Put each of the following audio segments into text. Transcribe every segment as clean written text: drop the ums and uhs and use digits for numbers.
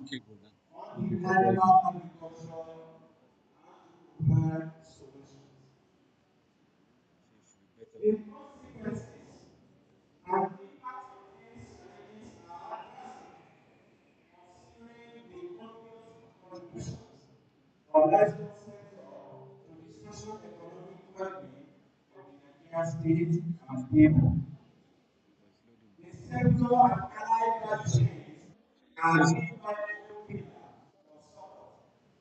on the animal agriculture and to provide solutions. The consequences and impact of these challenges are drastic, considering the obvious contributions of livestock sector to the socio-economic well-being of the Nigerian state and people. The sector and allied value chains are invaluable pillar of support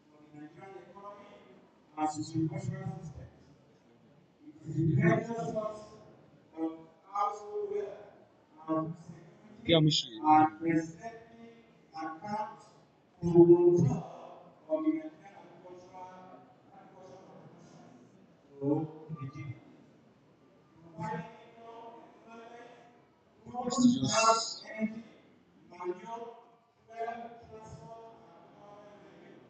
for the Nigerian economy and socio-cultural systems. It is a major source of household wealth and security and presently account for one-third of the Nigerian agricultural production to the GDP, providing income, employment, goods, jobs, energy, manure, fuel, transport, and government revenue.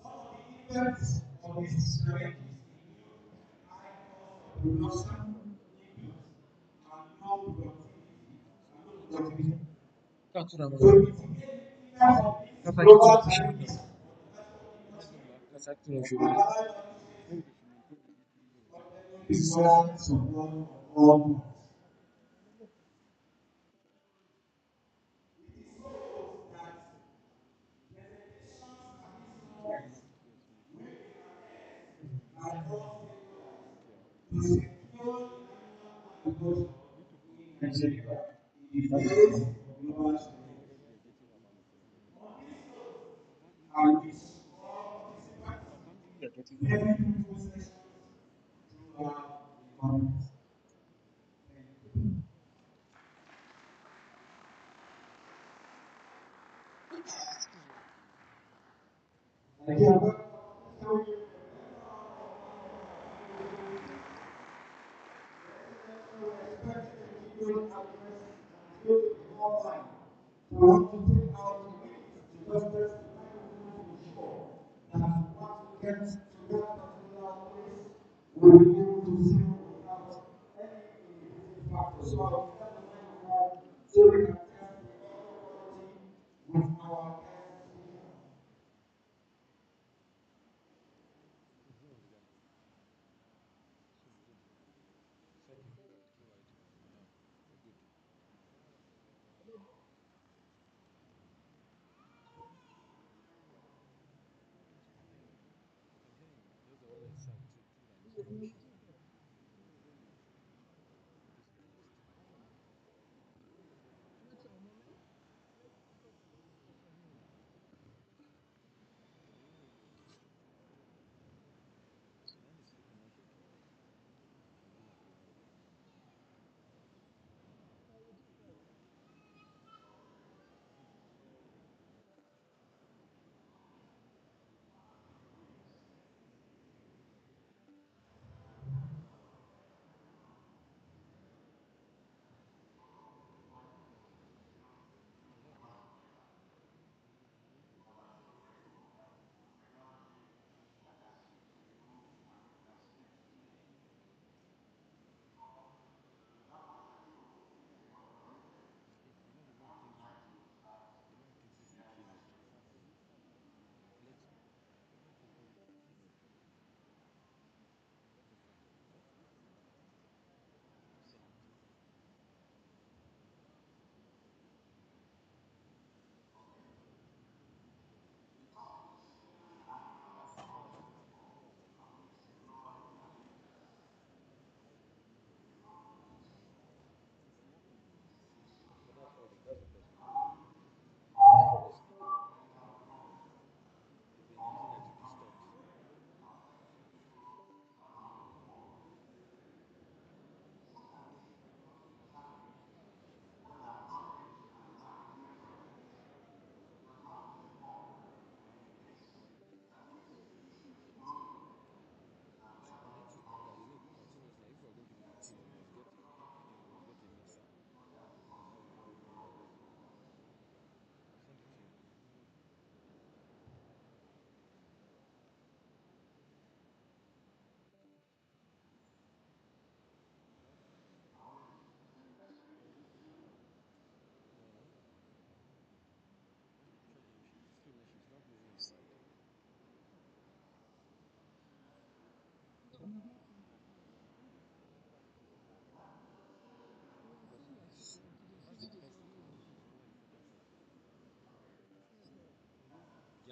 Some of the effects of these challenges include high cost of production, inputs, and low productivity. To mitigate the impact of these global challenges on the livestock industry, and allied value require support of all parties. It is hoped that presentations at this conference will be addressed by all stakeholders to secure the animal agriculture in Nigeria in the face of global challenges. On this note, I wish all participants very fruitful sessions throughout the conference. Thank you. Online. So we want to take out the minutes to just test the microphone to be sure that once we get to that particular place, we will be able to see without any inhibiting factor. So I'll test the microphone so we can test the audio quality with our guest speaker.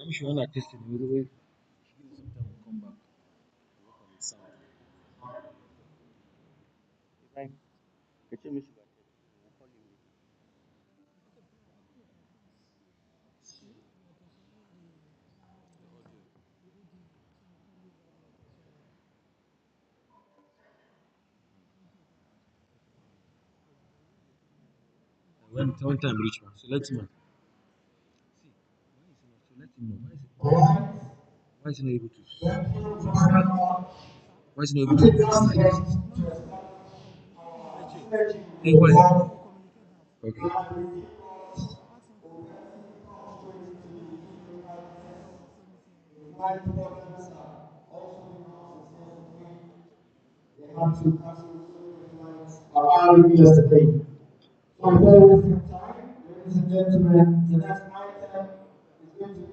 I'm sure when I test it, the way give me some time will come back to work on the sound. Like, get me sugar. We'll call him later. The audio. When time reach man, so let him know. See, why is he not? So let him know. Alright, Why is he not able to? thank you very much. Why is he not I able to think that's slide just it? to establish our synergy Hey, with quiet. God Okay. and we give us progressive constraint to the human practices. In light problems are also because necessary. They had to cancel so many flights arriving yesterday. So without wasting time, ladies and gentlemen, the next item is going to be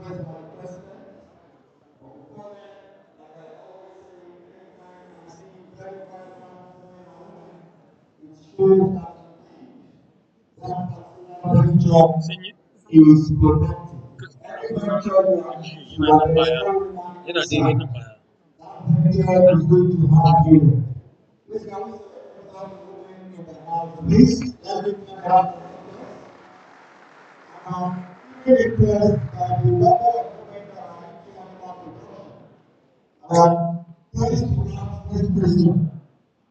remembered by the president. But before then, like I always say, anytime I see very vibrant men and women, it shows that indeed that particular venture is productive. Any venture you are exploring Yana da inside, yana baya. that venture is going to have you. Please can we celebrate the women in the house? Please, let me clap. I'm really impressed by the level of women that are into animal production. Thanks to that next question.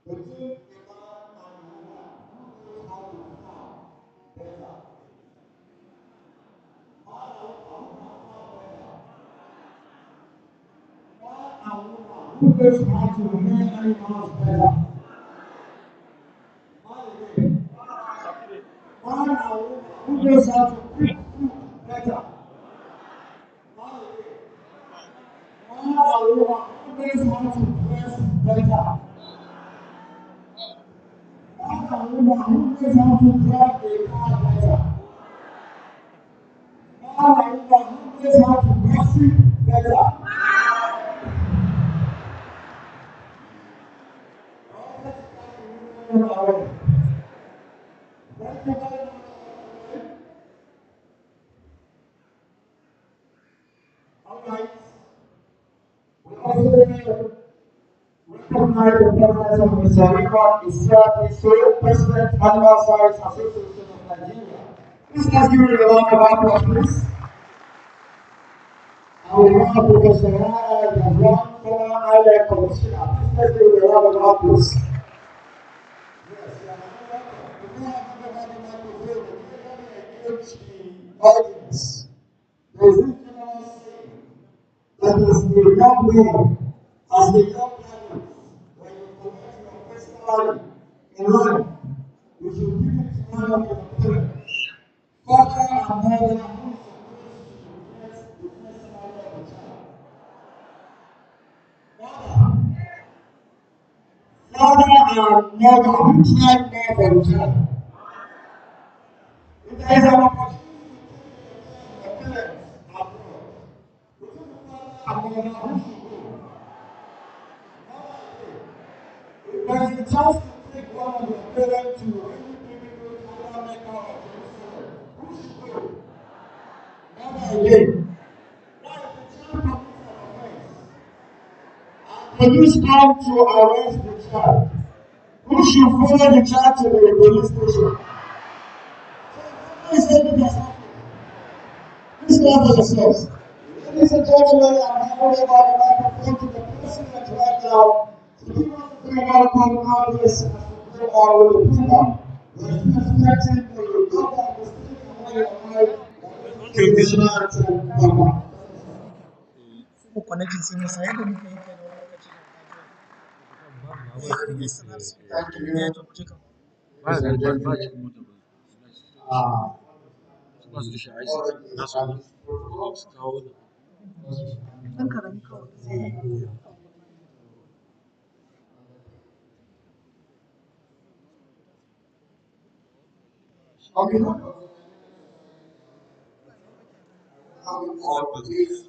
Between a man and a woman, who knows how to farm better? Man and woman, who can farm better? Man and woman, who knows how to rear animals better? Man again. Man and woman, who knows how to cook food better? Man again. Man and woman, who knows how to dress better? Man and woman, who knows how to drive a car better? Man and woman, who knows how to gossip better? Thank you very much. All right. We also recognize the presence of Mr. Raymond Isiakiso, President, Animal Science Association of Nigeria. Please let's give him a round of applause, please. And we have Professor Rana Gavran, former ILEC Commissioner. Please let's give him a round of applause. Yes, you are welcome. Before I give over the microphone, let me engage the audience. There is this general saying that as a young man, as a young man, when you collect your first salary in life, you should give it to one of your parents. Father and mother who is supposed to get the first salary of the child. Father and mother who tried more for the child. If there is an opportunity for parents abroad, within the father and mother who should go. If there is a chance to take one of your parents to any biblical Canada Mecca or Jerusalem, who should go? Never again. Now, if the child commits an offense, and police come to arrest the child, who should follow the child to the police station? So, is it yourself? Please stand for yourselves. Ladies and gentlemen, I'm handing over the microphone to the president right now to give us a very welcome audience as we go on with the program. We're still expecting the governor to speak on your mind to the national anthem. Ko connecting sun yasa yadda muka yi kenan wani lokaci da Nigeria. Thank you. To mu je kan. Ba da ba cikin mota ba. Ah, Su ba su da shi ICT. Na su ne. Su kawo da. ɗan karami kawai. On behalf of all of this,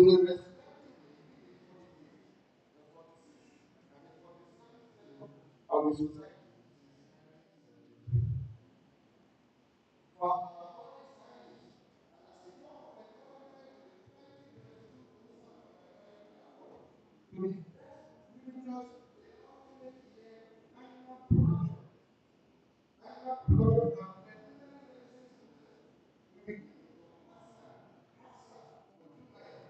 irrespectively, be the 45th, the 46th, and the 47th level of the society is scientists celebrate. For our body scientists, and as a form of encouragement to the 2022 Producer of Biotechnology Award, to the best previous penultimate year annual production and veterinary medicine students, we give Dr. Hafsa Odubayo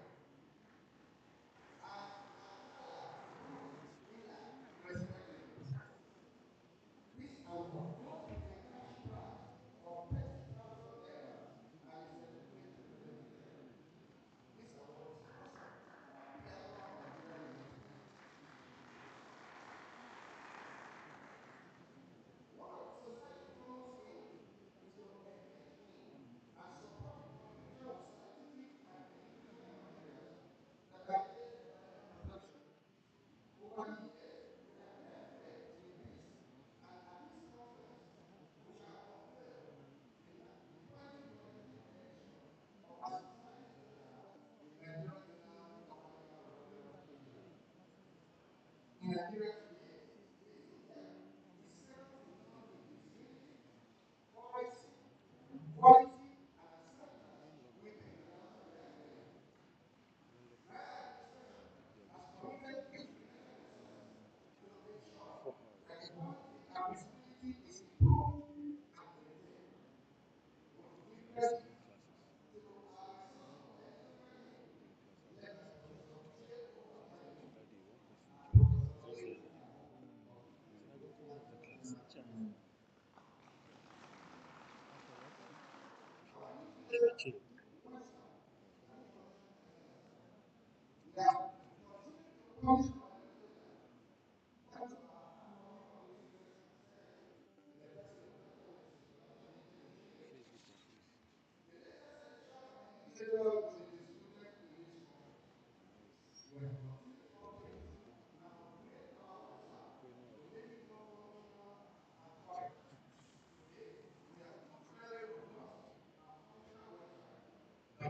and Akala Ruth Miller, respectively. This award comes with a cash prize of 30,000 naira and is celebrated periodically. This award is sponsored by Piano Nigeria Limited. One of the society goals is to engage in and support the contribution of scientific and educational materials that are aid in animal production. Over the years, we have made faith in this, and at this conference, we shall unveil the 2023 edition of the Society Journal, the Nigerian Journal of Animal Productivity. In Nigeria today, Ethiopia is second to none in visibility, quality, and acceptance within and outside Nigeria. My administration has committed its financial resources to ensure that the quality and visibility is improved and maintained. We want to give credit to our resource engineering team, led by Professor J.O. Akademi and Professor David Amo of the Ethiopia National Institute. Our new leadership in Western and Information Technology. We have continued to polish our methodology thanks to our hardworking administrators and secretary in the person of Dr. Mrs. Olamide Michele. The latest edition of the newsletter will be distributed in this conference. We have continued to update and upgrade our website to make it more functional and current. Today, we have two very robust and functional websites, www.nserv.gov.ng and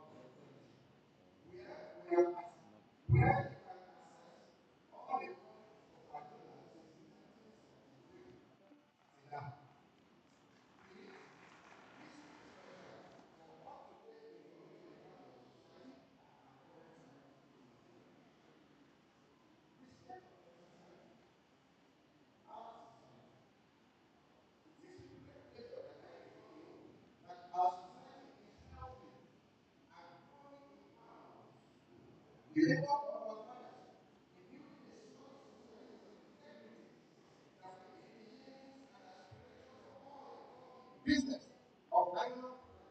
www.nigerian.gov.ng, where you can access all the contents of our journal since 1973 till now. Please visit this website for up-to-date information about your society and current scientific materials. The state of your society. Our society. It is with great pleasure that I inform you that our society is healthy and growing in pounds. The labor of our fathers in building a solid society with integrity that will meet the yearnings and aspirations of all involved in the business of animal production in Nigeria is so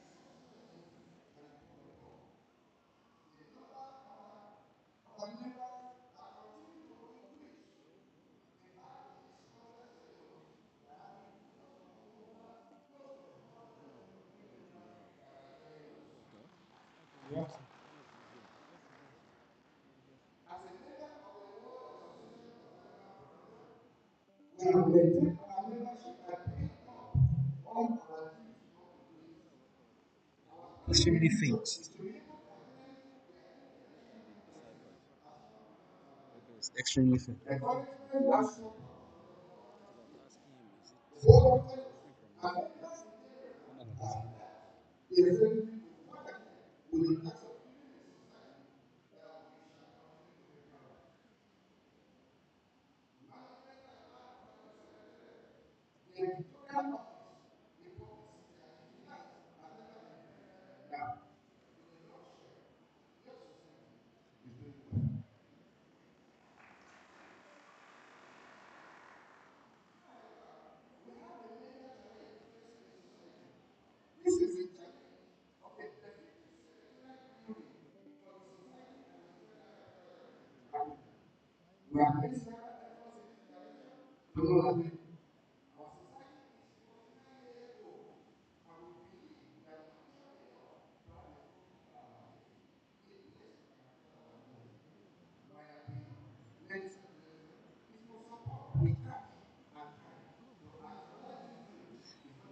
sustainable and economical. The number of our members are continuing to increase. In fact, in this conference alone, we are having close to 400 new members that are joining us. Yeah. As a member of the World Association of Animal Production, we have maintained our membership by paying up all our dues monthly. Our Extremely strategy faint. is to enable organize their international conferences as part of our It's extremely faint. encouragement and support from the government of state. The board of fellows and members in general have helped the executive to forge ahead with the task of building a society that we shall continue to be proud of. Management and Land Production Secretariat, the editorial office, the publicity and the finance has never been better than now. In a nutshell, your society is doing well. However, we have a major challenge facing the society. This is the challenge of a defective secretariat building for the society and its federal headquarters in Abuja. We have made several efforts in this direction to no avail. Our society is 49 years old, and we believe we are mature enough to have a full-figured market, a place we can call our home. My appeal, ladies and gentlemen, is for support with cash and time to actualize this dream before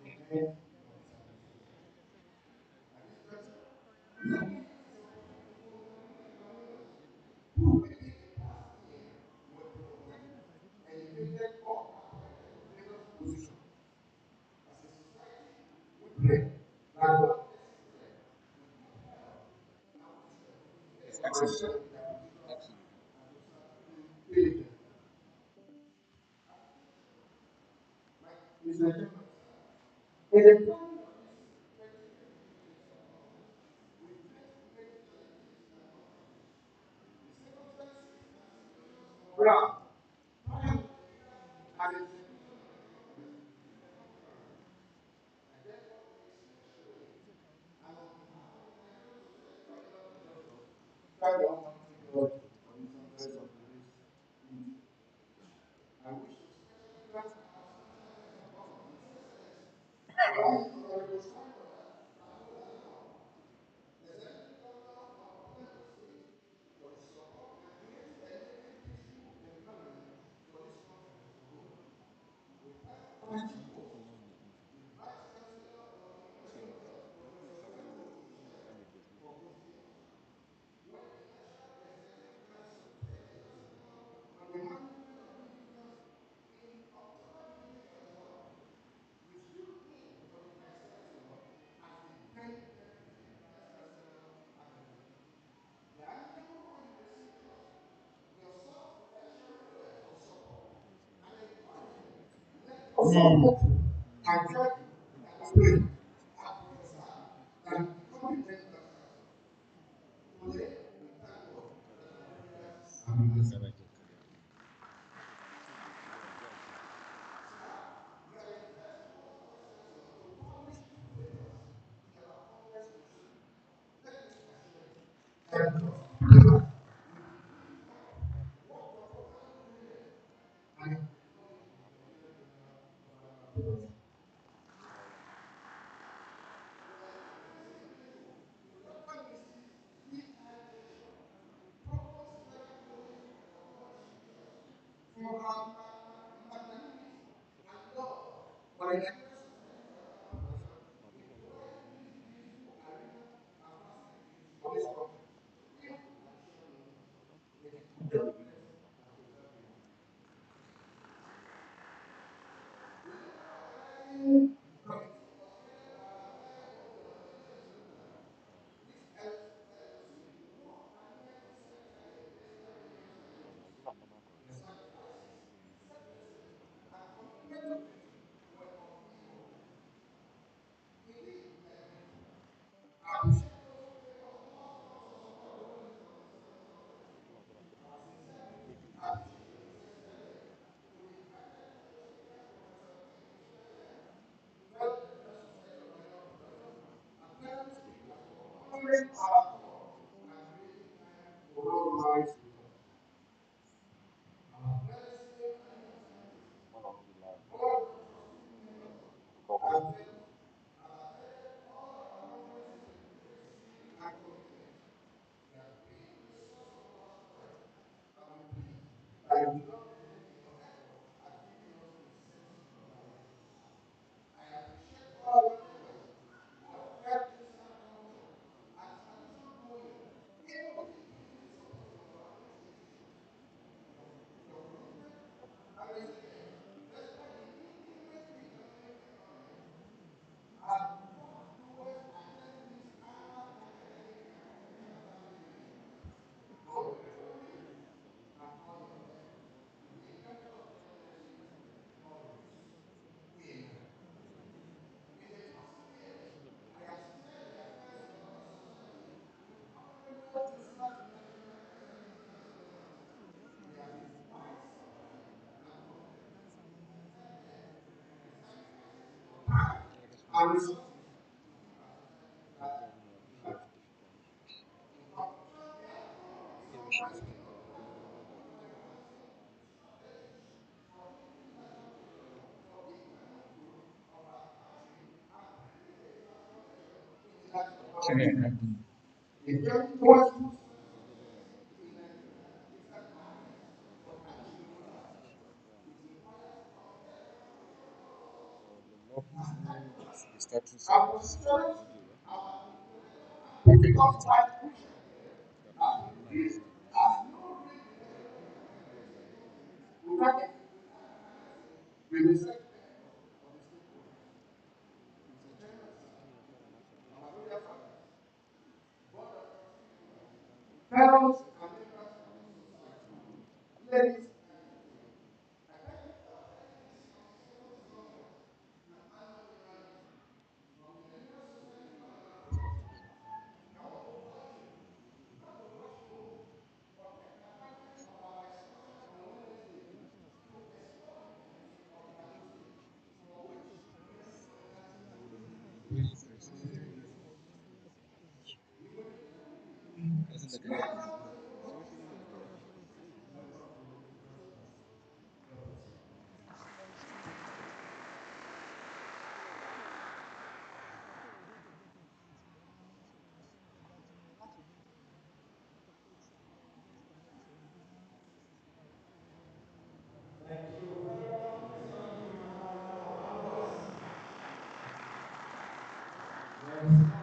There is no government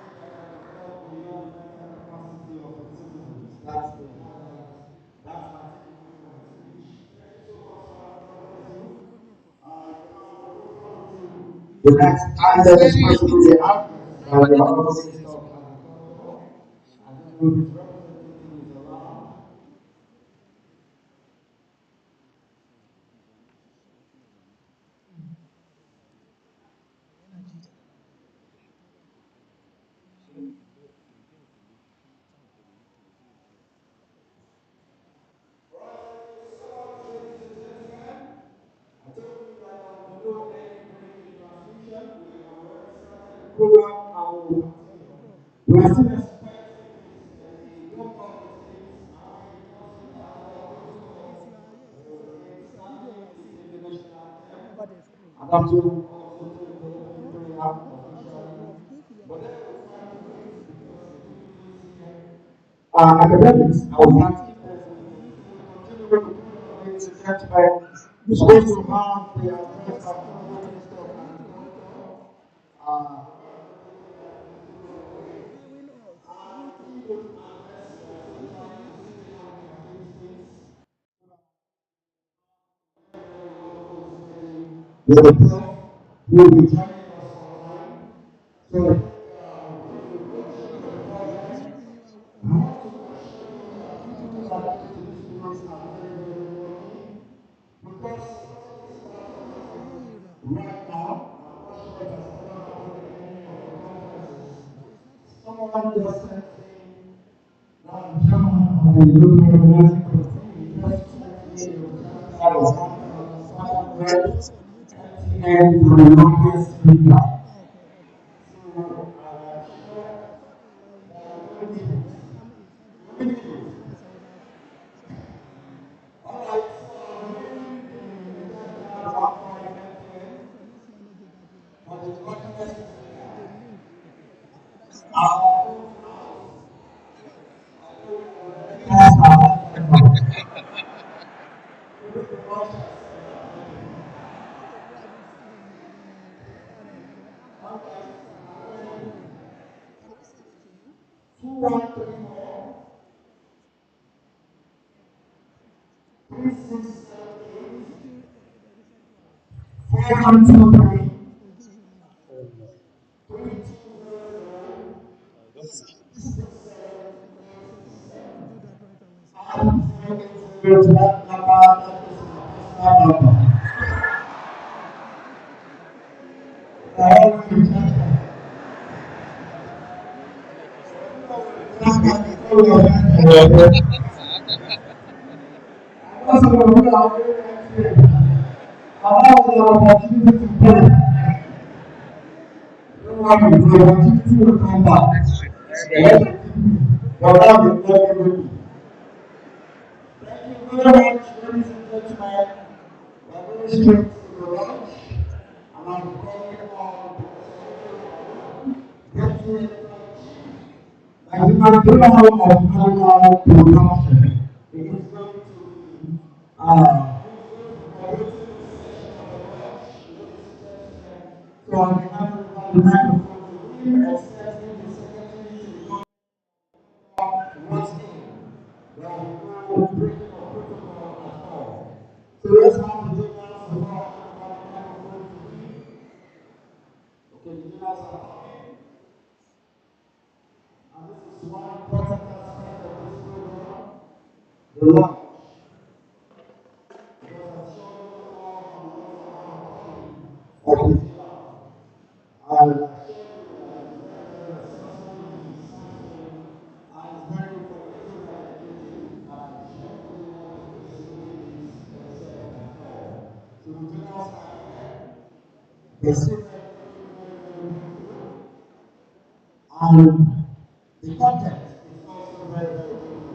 that can develop beyond the mental capacity of its citizens. That's the that's my takeaway from the speech. Thank you so much for having me. The next item is supposed to be the output by the opposite of I don't know if it's representative is allowed. I told you that there will be no any break in transmission. We have already started the program and we will continue. We are still expecting the governor of the state and the protocol sing the national anthem. And that's what we also take the prayer officially. But then we find a way because we do this here. Academics, I would like to continue with the program, ladies and gentlemen. We're supposed to have the address of the Minister of Agriculture. Uh, with the prof who will be joining us online. So, I want to assure you that people who are going to this place are very, very lucky because right now, I'm not sure if it's ever happened in any of the conferences. Someone just said that the chairman of the local organizing committee just sent me a was 1,500 and for the longest speaker. So, all right, so for the longest two, one, three, four, 3, 6, 7, 8, 4, 1, 2, 3, 3, 2, 0, 0, that number, that is my personal number. All the gentlemen. That's my phone. Also, we are very active. Allow the opportunity to play. Don't worry, the opportunity will come back. But that will not be. Thank you very much, ladies and gentlemen. We are going straight to the lunch. And I'm calling on get to it. Like the material of animal production. It is going to be so on behalf of the microphone, we are accepting the secretary to go once in. There will be no breaking of protocol at all. So let's have the journals before I hand over the microphone to him. Okay, the journals are coming. And this is one important aspect of this program, the lunch. Because I'm sure you all are of the and it's very informative and educative, and I'm sure you want to do this. So the journals are here. The secret And the context is also very, very different.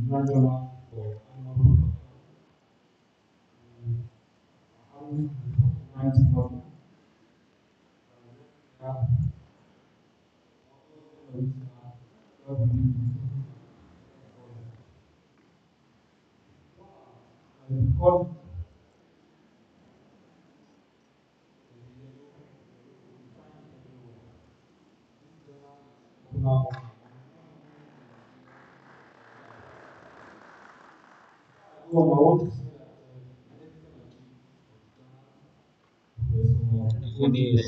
That is, Any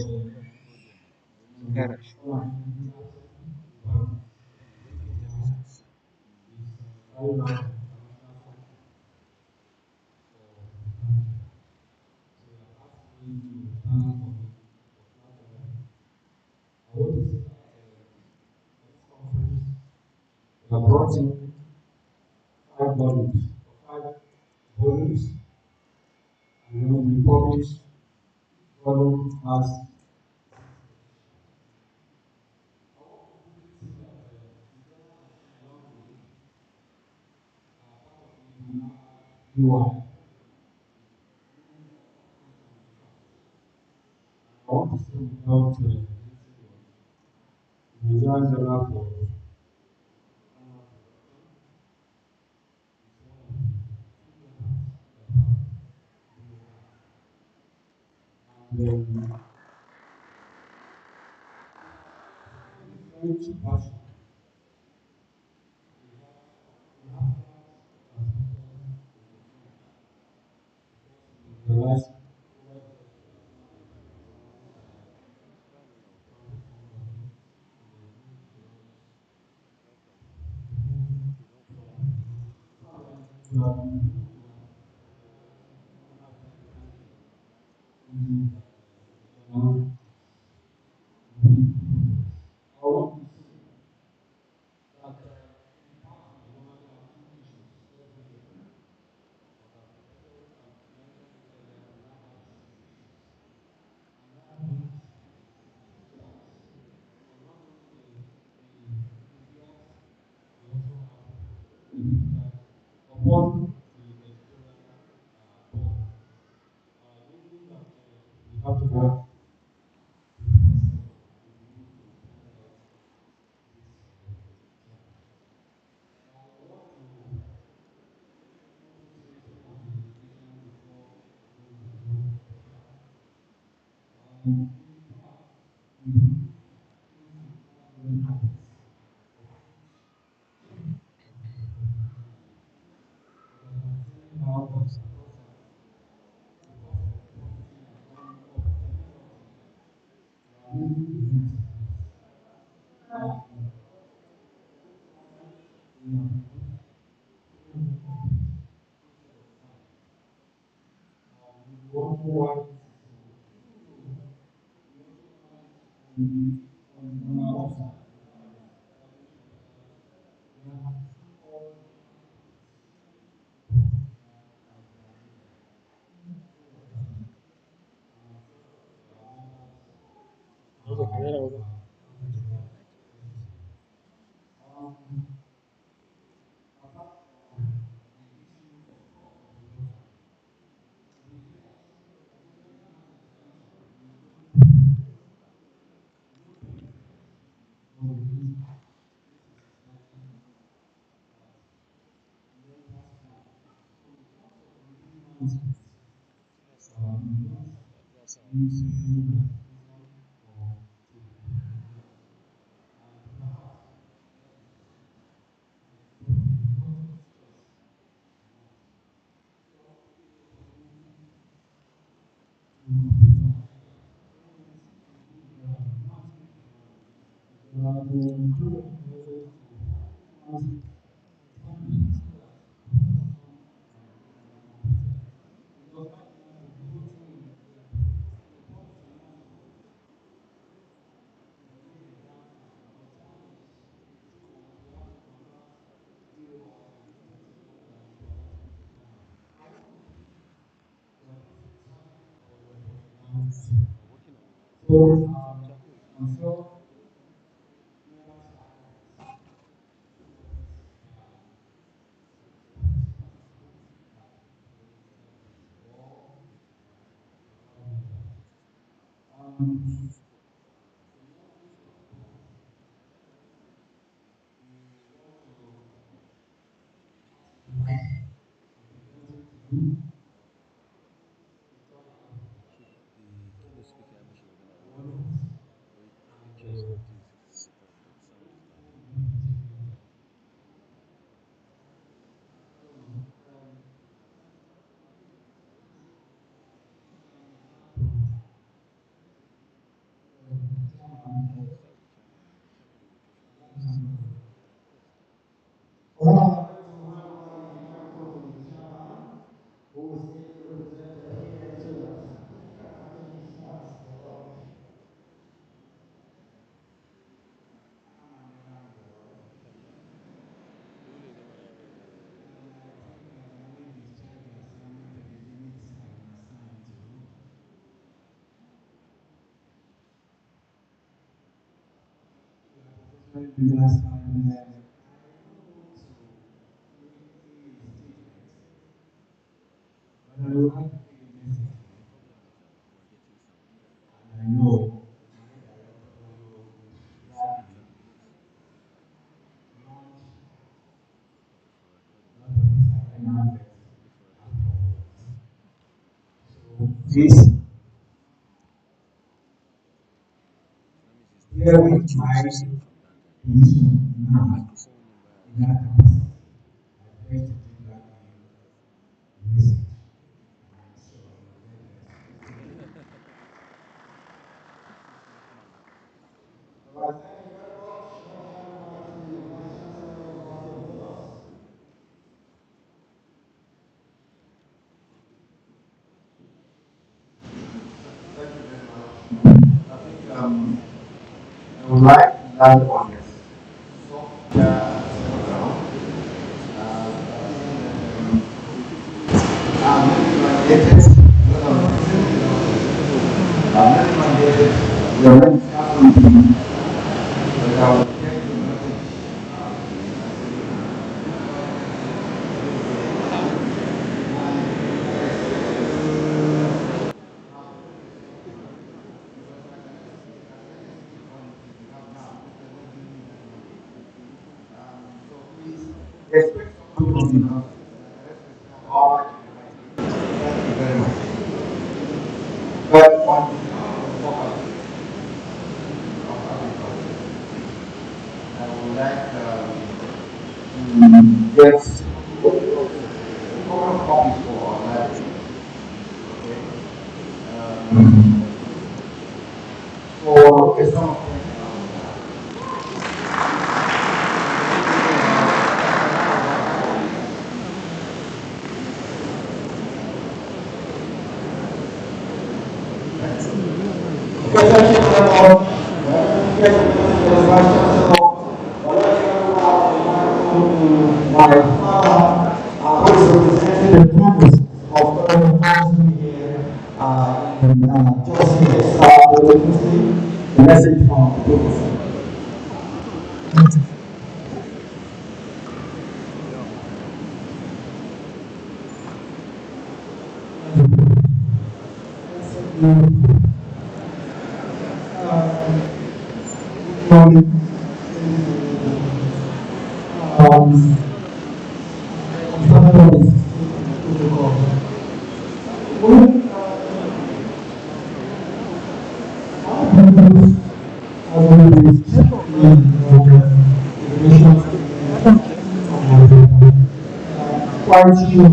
garage. I'm working on it. So Some chapter is I'm finished. sure members are um, So the keynote speaker I mentioned we're gonna work on, we just noticed that sound is bad. Yeah, start with chairman will go first. Yes. Well, who is able to present here to us. Ewúlò ìjọba máa yára rẹ̀. The problem is we're getting sound. I know Send it to me, please. Okay, for recording. Okay, for recording. this So that means here it's with still my receiving from that guy. position The now microphone number in is that capacity. I place to take back the message. So, Please make man now. well, thank you very much. The Vice Chancellor of us. Thank you very much. I think I would like to land on this software program. I'm mandated. I'm mandated. We are not starting but I will take the message. So please respect somebody from the house. All right. Thank you very much. But on behalf of agriculture, I would like to get common copies for our library. Okay. For a sum of 10,000. Thank you very much. Thank you for the Vice Chancellor. My father, who is representing the purpose of housing here in Johnson, the message from the purpose. Quite sure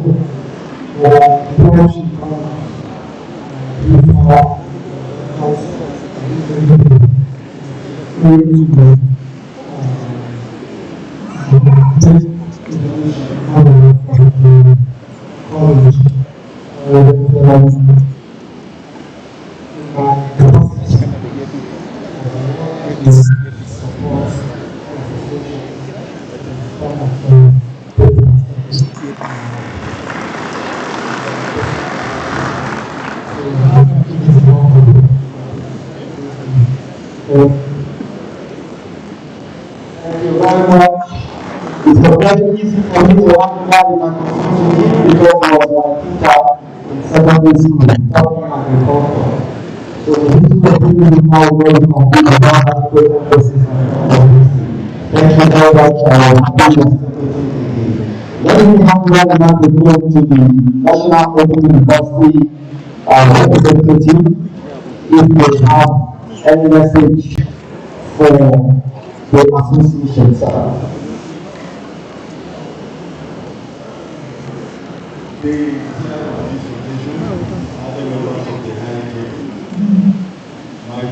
that the promotion college very easy for me to have that in my community because I was my teacher in secondary school, taught me agriculture. So the history of people how well you compete about that great emphasis on history. Thank you very much. Happy yesterday. Let me hand over the microphone to the National Open University representative if they have any message for the association, sir. The chair of this occasion, other members of the high table, my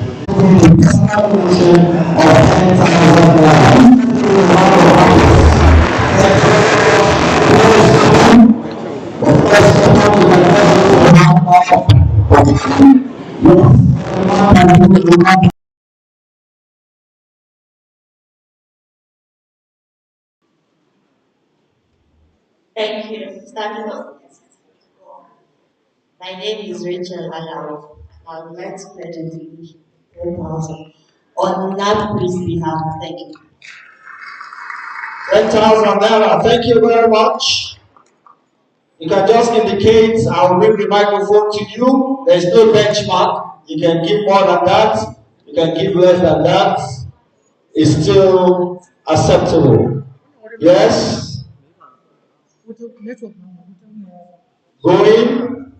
Thank you. Starting off, my name is Rachel Alao. I would like to pledge a devotion on that priest's behalf. Thank you. 10,000 naira. Thank you very much. You can just indicate, I will bring the microphone to you. There is no benchmark. You can give more than that. You can give less than that. It's still acceptable. Yes? Going?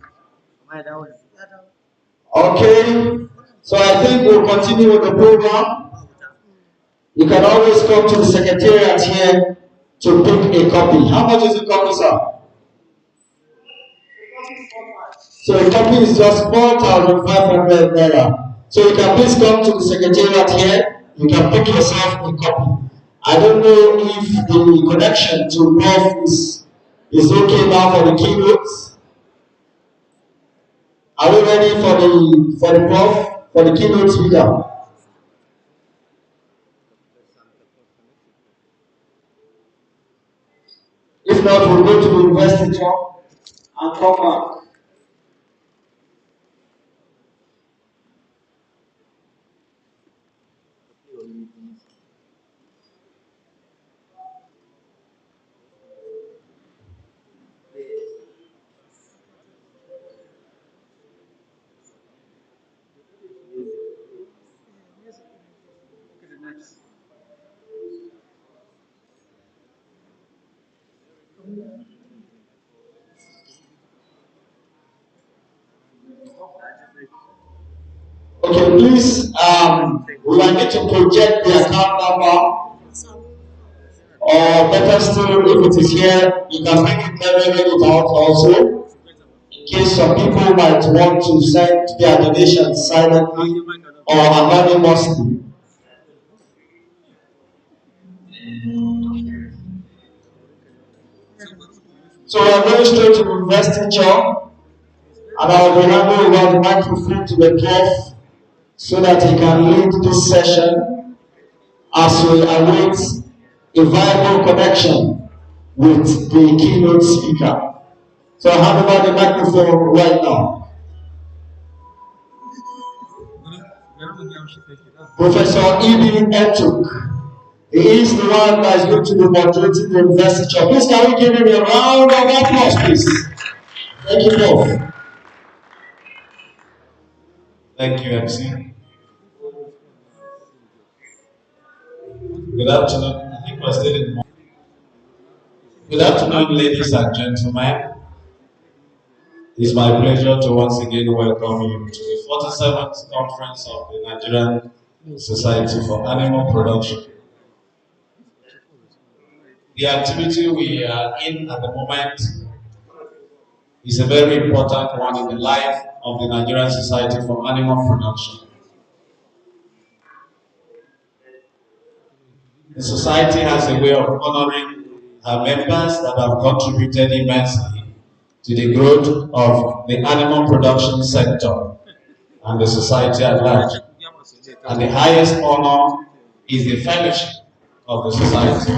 Okay. So I think we'll continue with the program. You can always come to the secretariat here to pick a copy. How much is a copy, sir? So a copy is just 4,500 naira. So you can please come to the secretariat here. You can pick yourself a copy. I don't know if the connection to Prof is okay now for the keynotes. Are we ready for the Prof, for the keynote speaker? If not, we'll go to the university talk and come back. Okay, please, we might need to project the account number, or better still, if it is here, you can make it read it out also, in case some people might want to send their donations silently or anonymously. So we are going straight to the university job, and I will be handing over the microphone to the prof so that he can lead this session as we await a viable connection with the keynote speaker. So I hand over the microphone right now. Professor Ibi Etuk. He is the one that is going to be moderating the university. Please can we give him a round of applause, please? Thank you, Prof. Thank you, MC. Good afternoon. I think we're still in. Good afternoon, ladies and gentlemen. It's my pleasure to once again welcome you to the 47th conference of the Nigerian Society for Animal Production. The activity we are in at the moment is a very important one in the life of the Nigerian Society for Animal Production. The society has a way of honoring her members that have contributed immensely to the growth of the animal production sector and the society at large. And the highest honor is the fellowship of the society.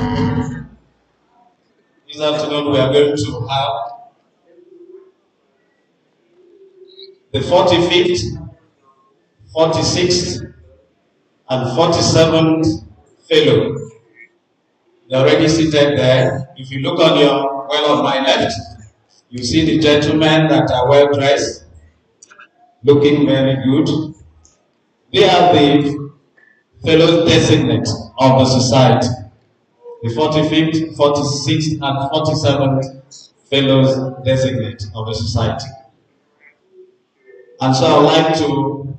This afternoon we are going to have the 45th, 46th, and 47th fellow They're already seated there. If you look on my left, you see the gentlemen that are well dressed, looking very good. They are the fellows designate of the society. The 45th, 46th, and 47th fellows designate of the society. And so I would like to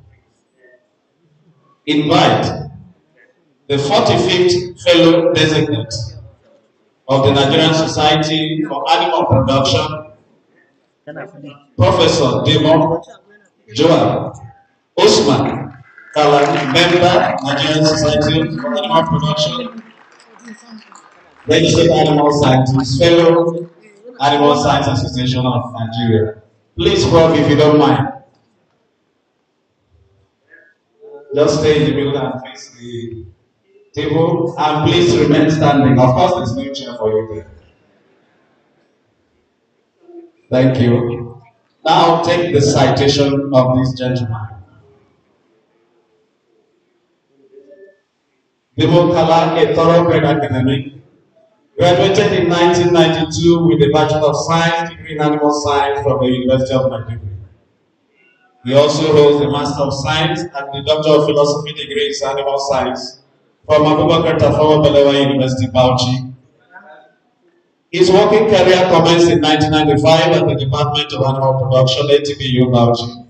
invite the 45th fellow designate of the Nigerian Society for Animal Production, Professor Demo Joab Osman Kalan, member, Nigerian Society for Animal Production, registered animal scientist, fellow Animal Science Association of Nigeria. Please, Prof, if you don't mind, just stay in the middle and face the table, and please remain standing. Of course, there's no chair for you there. Thank you. Now take the citation of this gentleman. Demo Kala, a thoroughbred academic, graduated in 1992 with a Bachelor of Science degree in Animal Science from the University of Nigeria. He also holds a Master of Science and the Doctor of Philosophy degree in Animal Science from Abubakar Tafawa Balewa University, Bauchi. His working career commenced in 1995 at the Department of Animal Production, ATBU, Bauchi,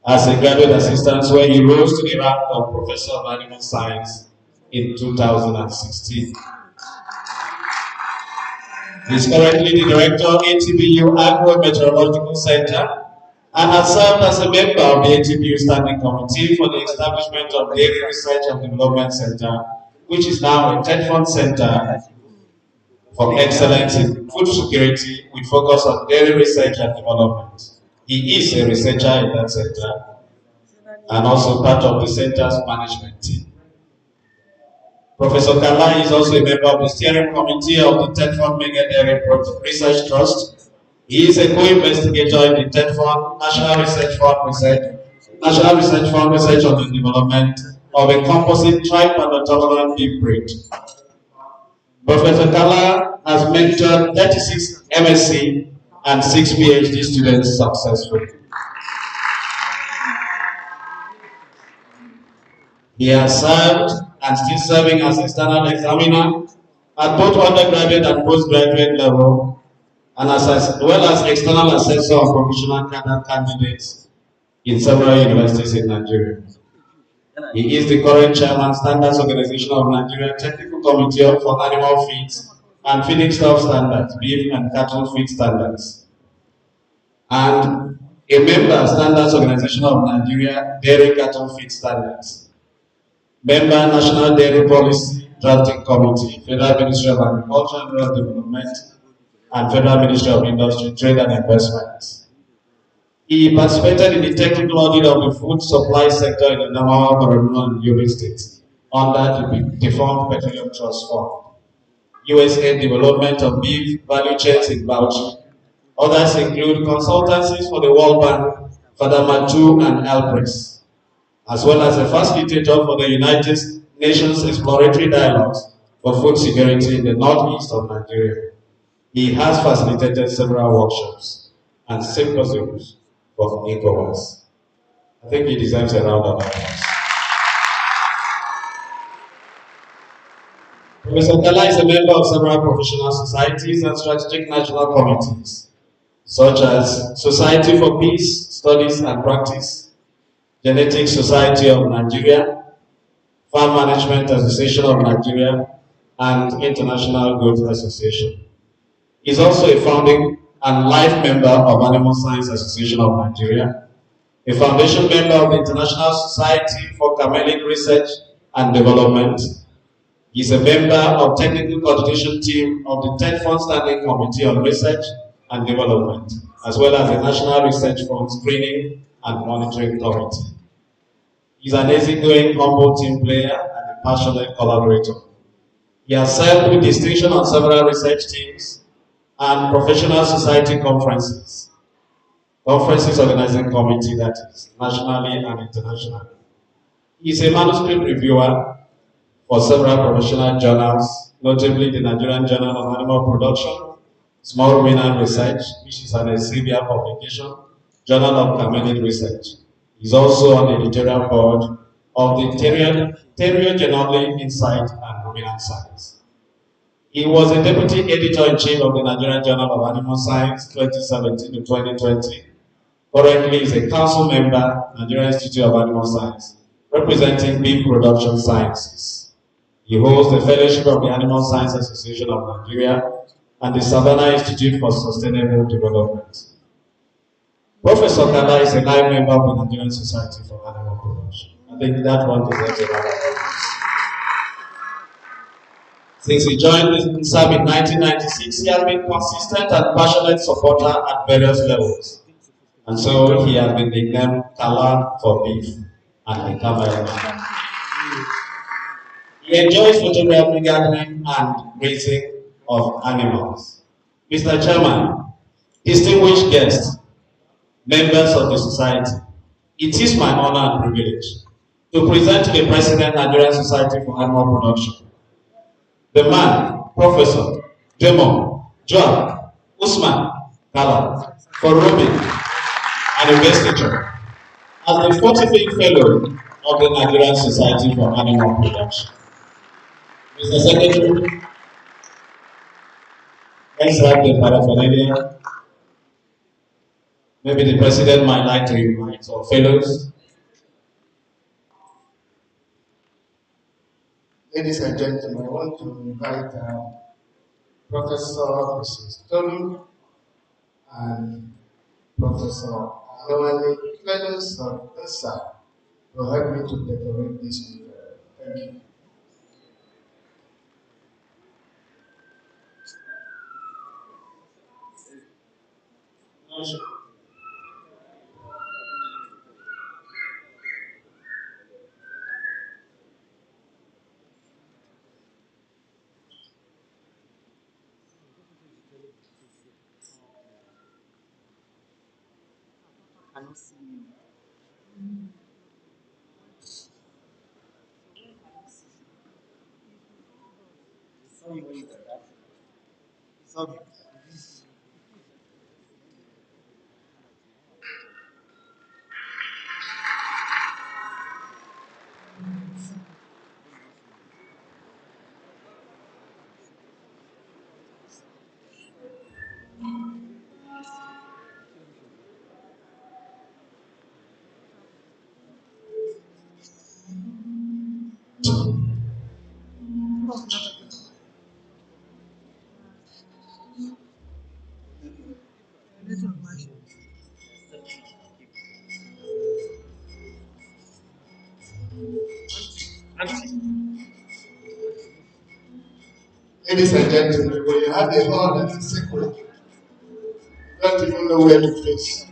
as a graduate assistant, where he rose to the rank of Professor of Animal Science in 2016. He is currently the director of ATBU Agro-Meteorological Center and has served as a member of the ATBU Standing Committee for the establishment of Dairy Research and Development Center, which is now a TED Fund Center for Excellence in Food Security with focus on dairy research and development. He is a researcher in that center and also part of the center's management team. Professor Kala is also a member of the steering committee of the TED Fund Mega Dairy Research Trust. He is a co-investigator in the TED Fund National Research Fund Research on the development of a composite triple beef breed. Professor Kala has mentored 36 MSc and 6 PhD students successfully. He has served and still serving as external examiner at both undergraduate and postgraduate level, and as well as external assessor of professional candidates in several universities in Nigeria. He is the current chairman, Standards Organization of Nigeria Technical Committee for Animal Feeds and Feeding Stuff Standards, Beef and Cattle Feed Standards, and a member, Standards Organization of Nigeria Dairy Cattle Feed Standards, member, National Dairy Policy Drafting Committee, Federal Ministry of Agriculture and Rural Development, and Federal Ministry of Industry, Trade and Investment. He participated in the technical audit of the food supply sector in the Namawa, Borno, and Yobe states under the defunct Petroleum Trust Fund, USA development of beef value chains in Bauchi. Others include consultancies for the World Bank, Fadamatu, and Alpres, as well as a facilitator for the United Nations Exploratory Dialogues for Food Security in the northeast of Nigeria. He has facilitated several workshops and symposiums for ECOWAS. I think he deserves a round of applause. Professor Kala is a member of several professional societies and strategic national committees, such as Society for Peace, Studies and Practice, Genetic Society of Nigeria, Farm Management Association of Nigeria, and International Growth Association. He is also a founding and life member of Animal Science Association of Nigeria, a foundation member of the International Society for Chameleon Research and Development. He is a member of technical coordination team of the TED Fund Standing Committee on Research and Development, as well as the National Research Fund Screening and Monitoring Committee. He is an easygoing, humble team player and a passionate collaborator. He has served with distinction on several research teams and professional society conferences organizing committee, that is, nationally and internationally. He is a manuscript reviewer, for several professional journals, notably the Nigerian Journal of Animal Production, Small Ruminant Research, which is an Elsevier publication, Journal of Camelid Research. He's also on the editorial board of the Terrier Genome Insight and Ruminant Science. He was a deputy editor-in-chief of the Nigerian Journal of Animal Science 2017 to 2020. Currently is a council member, Nigerian Institute of Animal Science, representing beef production sciences. He holds the fellowship of the Animal Science Association of Nigeria and the Savannah Institute for Sustainable Development. Professor Kala is a live member of the Nigerian Society for Animal Production. I think that one deserves a round of applause. Since he joined the NSAB in 1996, he has been consistent and passionate supporter at various levels. And so he has been nicknamed Kala for beef and a cameraman. He enjoys photography, gardening, and raising of animals. Mr. Chairman, distinguished guests, members of the society, it is my honor and privilege to present to the President Nigerian Society for Animal Production the man, Professor Demo Joab Usman Kala, for rubbing an investiture as the 45th Fellow of the Nigerian Society for Animal Production. Mr. Secretary, let's have the paraphernalia. Maybe the President might like to invite our fellows. Ladies and gentlemen, I want to invite Professor Mrs. Tolu and Professor Noelle Clemens of this side to help me to decorate this event. Thank you. Ladies and gentlemen, when you have a hall that is secret, you don't even know where to face.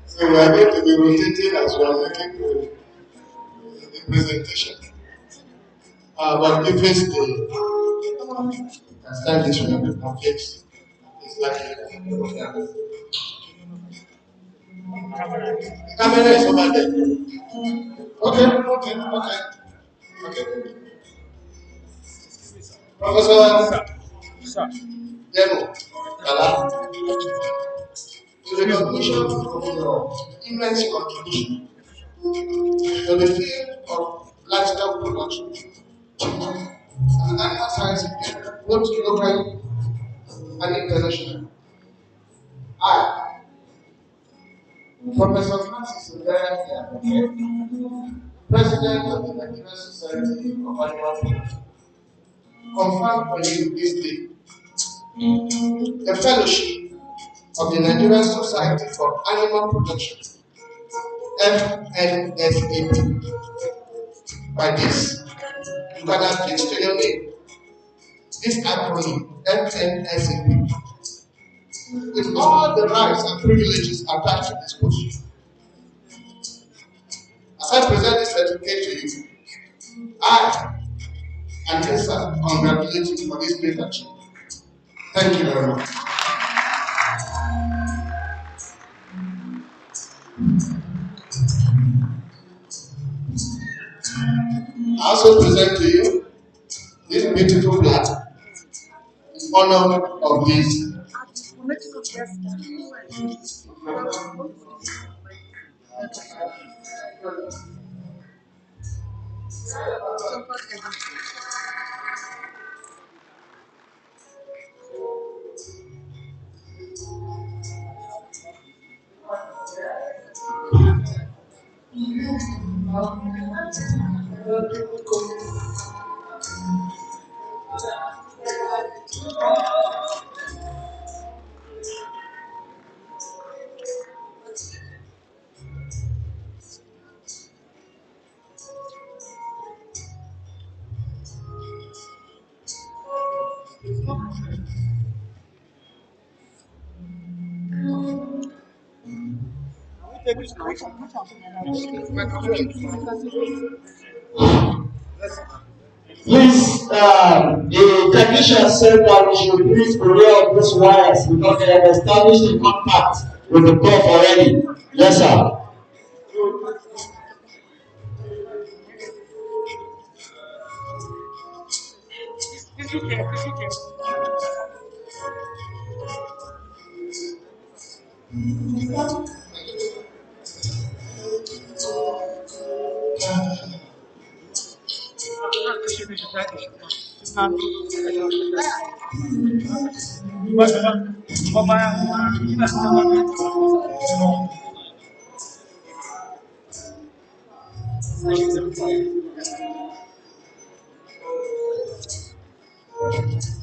So we are going to be rotating as we are making the presentation. But if it's the can stand this way and face, it's like the camera is over there. Okay. Professor Demo Kala, in recognition of your immense contribution to the field of livestock production and animal science in general, both locally and internationally. I, Professor Francis Udaya, President of the Nigerian Society of Animal Production, confirm for you this day the fellowship of the Nigerian Society for Animal Production, FNSAP. By this, you can attest to your name, this acronym, FNSAP, with all the rights and privileges attached to this position. As I present this certificate to you, I and yes, sir, congratulate you for this great achievement. Thank you very much. also present to you this beautiful flag in honor of this. Please, the technician said that we should please beware of these wires because they have established a contact with the pump already. Yes, sir.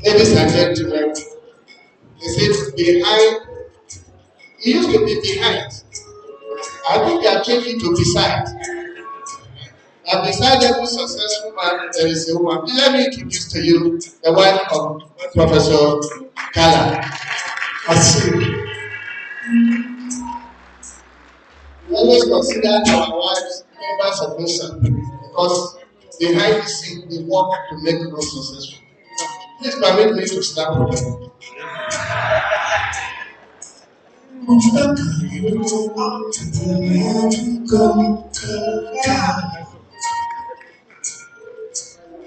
Ladies and gentlemen, he says behind, it used to be behind. I think they are changing to beside. And beside every successful man, there is a woman. Let me introduce to you the wife of Professor Kala. Asu. We always consider our wives members of nation because behind the scene they work to make us successful. Please permit me to start with them.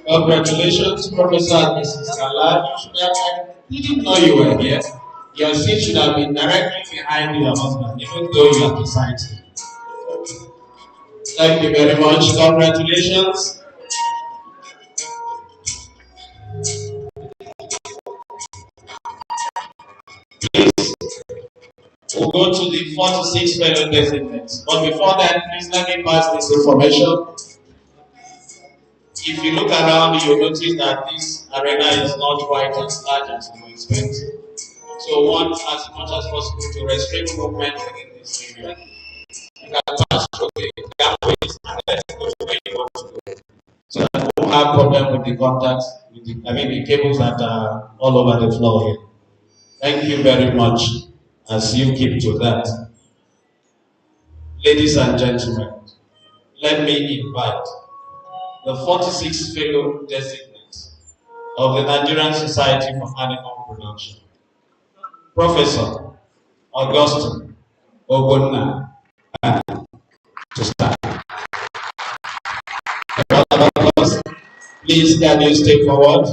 Congratulations, Professor and Mrs. Kala. I didn't know you were here. Your seat should have been directly behind your husband, even though you are beside him. Thank you very much. Congratulations. Please, we'll go to the 46 fellow designates. But before that, please let me pass this information. If you look around, you'll notice that this arena is not quite as large as you expect. So want as much as possible to restrict movement within this area. You can pass through the gateways and let's go to where you want to go. So that we won't have problem with the contacts, with the cables that are all over the floor here. Thank you very much as you keep to that. Ladies and gentlemen, let me invite the 46 fellow designates of the Nigerian Society for Animal Production. Professor Augustine Ogbonna to start. Please, can you step forward?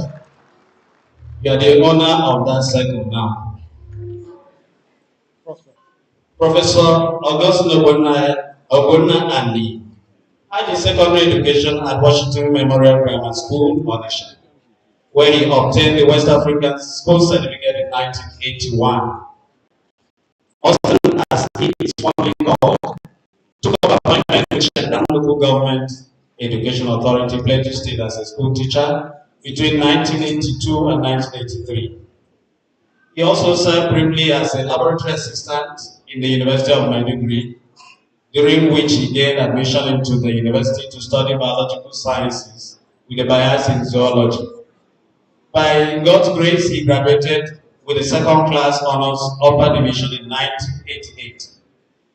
You are the owner of that circle now. Professor Augustine Ogbonna Andy had his secondary education at Washington Memorial Grammar School, Onitsha, where he obtained the West African School Certificate in 1981. Also, as it is formally called, took up appointment with Shandam Local Government Education Authority, Plateau State as a school teacher between 1982 and 1983. He also served briefly as a laboratory assistant in the University of Maiduguri, during which he gained admission into the university to study biological sciences with a bias in zoology. By God's grace, he graduated with a second-class honors upper division in 1988.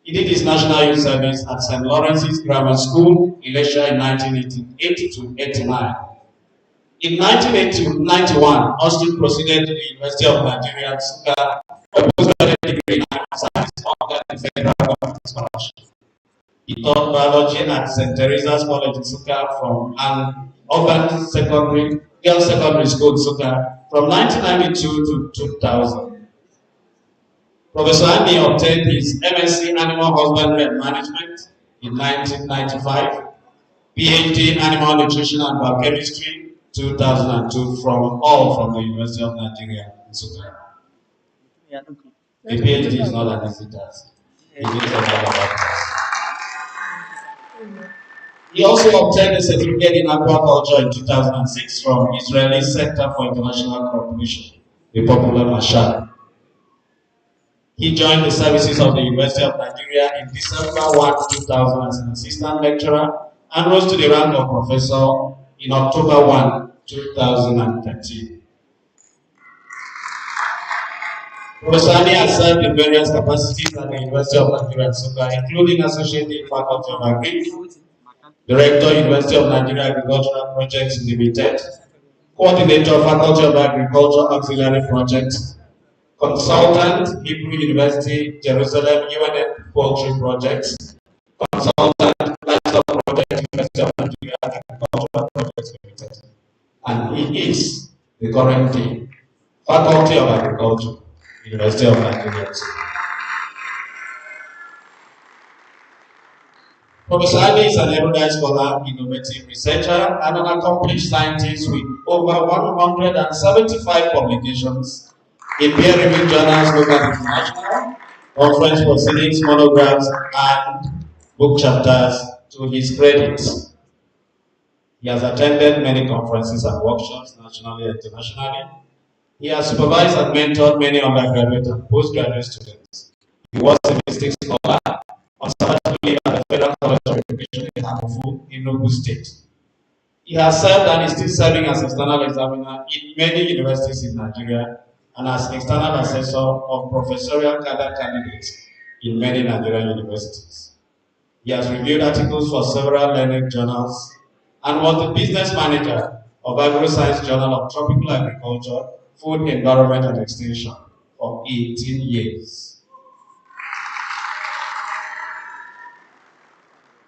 He did his national youth service at St. Lawrence's Grammar School, Elisha, in 1980-89. In 1991, Austin proceeded to the University of Nigeria, Nsukka, for a postgraduate degree in science under the federal government scholarship. He taught biology at St. Teresa's College in Nsukka and Urban Secondary, Girls Secondary School, Suka, from 1992 to 2000. Professor Andy obtained his MSc Animal Husbandry and Management in 1995, PhD in Animal Nutrition and Biochemistry 2002 from the University of Nigeria in Suka. A PhD is not an easy task. It needs a lot of practice. He also obtained a certificate in aquaculture in 2006 from Israeli Center for International Cooperation, the popular Mashal. He joined the services of the University of Nigeria in December 1, 2000 as an assistant lecturer and rose to the rank of professor in October 1, 2013. Professor Ali has served in various capacities at the University of Nigeria and Suka, including Associate Dean Faculty of Agriculture, Director, University of Nigeria Agricultural Projects Limited, Coordinator, Faculty of Agriculture Auxiliary Project, Consultant, Hebrew University, Jerusalem, UNN Poultry Projects, Consultant, Livestock Project, University of Nigeria Agricultural Projects Limited. And he is the current Dean, Faculty of Agriculture, University of Nigeria. Professor Ali is an erudite scholar, innovative researcher, and an accomplished scientist with over 175 publications in peer-reviewed journals, local and international, conference proceedings, monographs, and book chapters to his credit. He has attended many conferences and workshops, nationally and internationally. He has supervised and mentored many undergraduate and postgraduate students. He was a visiting scholar on sabbatical leave at the Federal College of Education in Hakofu, in Enugu State. He has served and is still serving as external examiner in many universities in Nigeria and as external assessor of professorial cadre candidates in many Nigerian universities. He has reviewed articles for several learned journals and was the business manager of Agroscience Journal of Tropical Agriculture, Food, Environment and Extension for 18 years.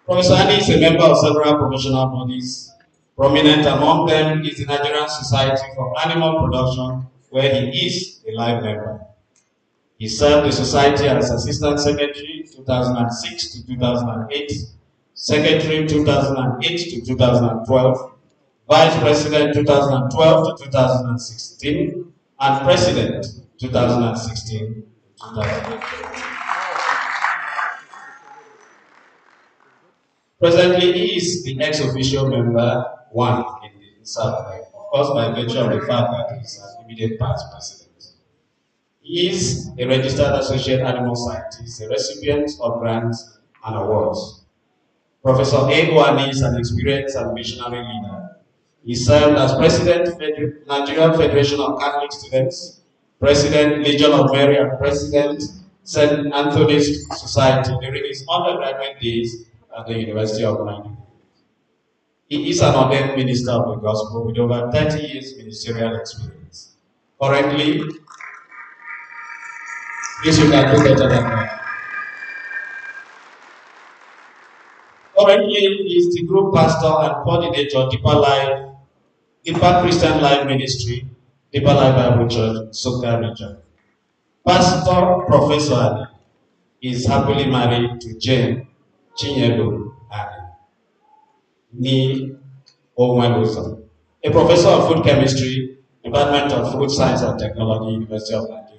Professor Ali is a member of several professional bodies. Prominent among them is the Nigerian Society for Animal Production, where he is a live member. He served the society as Assistant Secretary 2006 to 2008, Secretary 2008 to 2012, Vice President 2012 to 2016, and President 2016 to 2018. Presently, he is the ex-officio member 1 in the South, of course, by virtue of the fact that he is an immediate past president. He is a registered associate animal scientist, a recipient of grants and awards. Professor Ego Ali is an experienced and visionary leader. He served as President of Nigerian Federation of Catholic Students, President Legion of Mary, and President St. Anthony's Society during his undergraduate days at the University of Nigeria. He is an ordained minister of the gospel with over 30 years ministerial experience. Currently, this you can do better than that. Currently, he is the group pastor and coordinator Deeper Christian Life Ministry, Deeper Life Bible Church, Soka region. Pastor Professor Ali is happily married to Jane Chinyelu Ali. Ni Owelusa, a professor of food chemistry, Department of Food Science and Technology, University of Nigeria.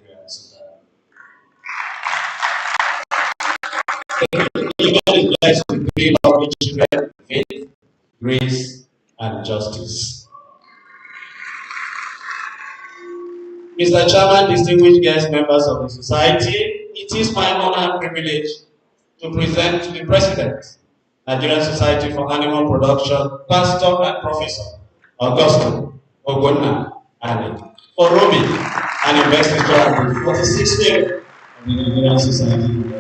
God is blessed with three lovely children: faith, grace, and justice. Mr. Chairman, distinguished guests, members of the society, it is my honor and privilege to present to the President, Nigerian Society for Animal Production, Pastor and Professor Augustine Ogbonna Ali, for roaming and investiture at the 46th year of the Nigerian Society.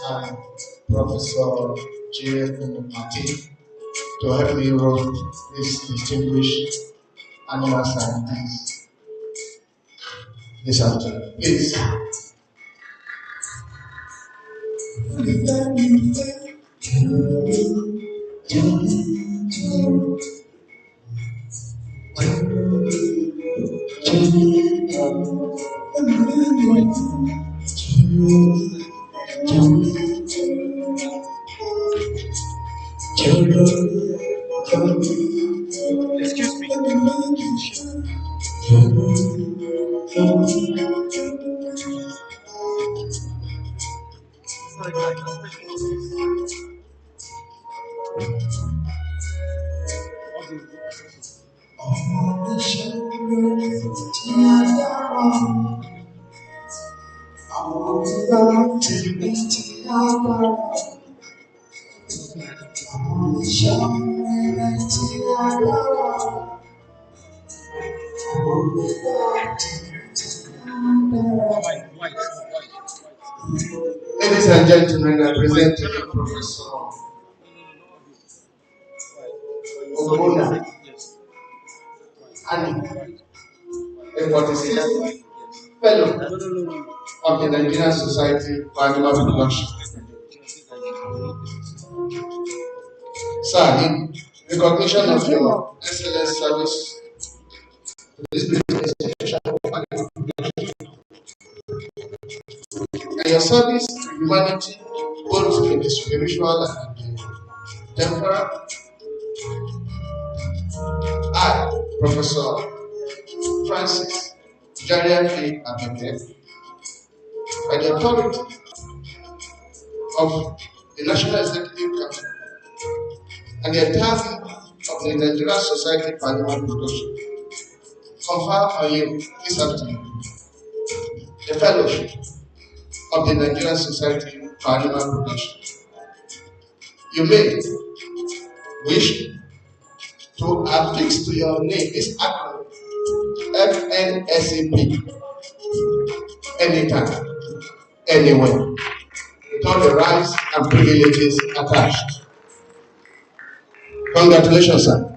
And Professor J. Martin to help me roll this distinguished annual scientist this afternoon. Please. Excuse me. Sorry, guys. Ladies and gentlemen, I present to you Professor Ogona Annie, a 46th Fellow of the Nigerian Society for Animal Production. Sir, in recognition of your excellent service to this beautiful institution of animal production and your service to humanity, both in the spiritual and in the temporal, I, Professor Francis Jariafi Abende, by the authority of the National Executive Council and the entire of the Nigerian Society for Animal Production, confer on you this afternoon the fellowship of the Nigerian Society for Animal Production. You may wish to affix to your name this acronym FNSAP anytime, anywhere, with all the rights and privileges attached. Congratulations, sir.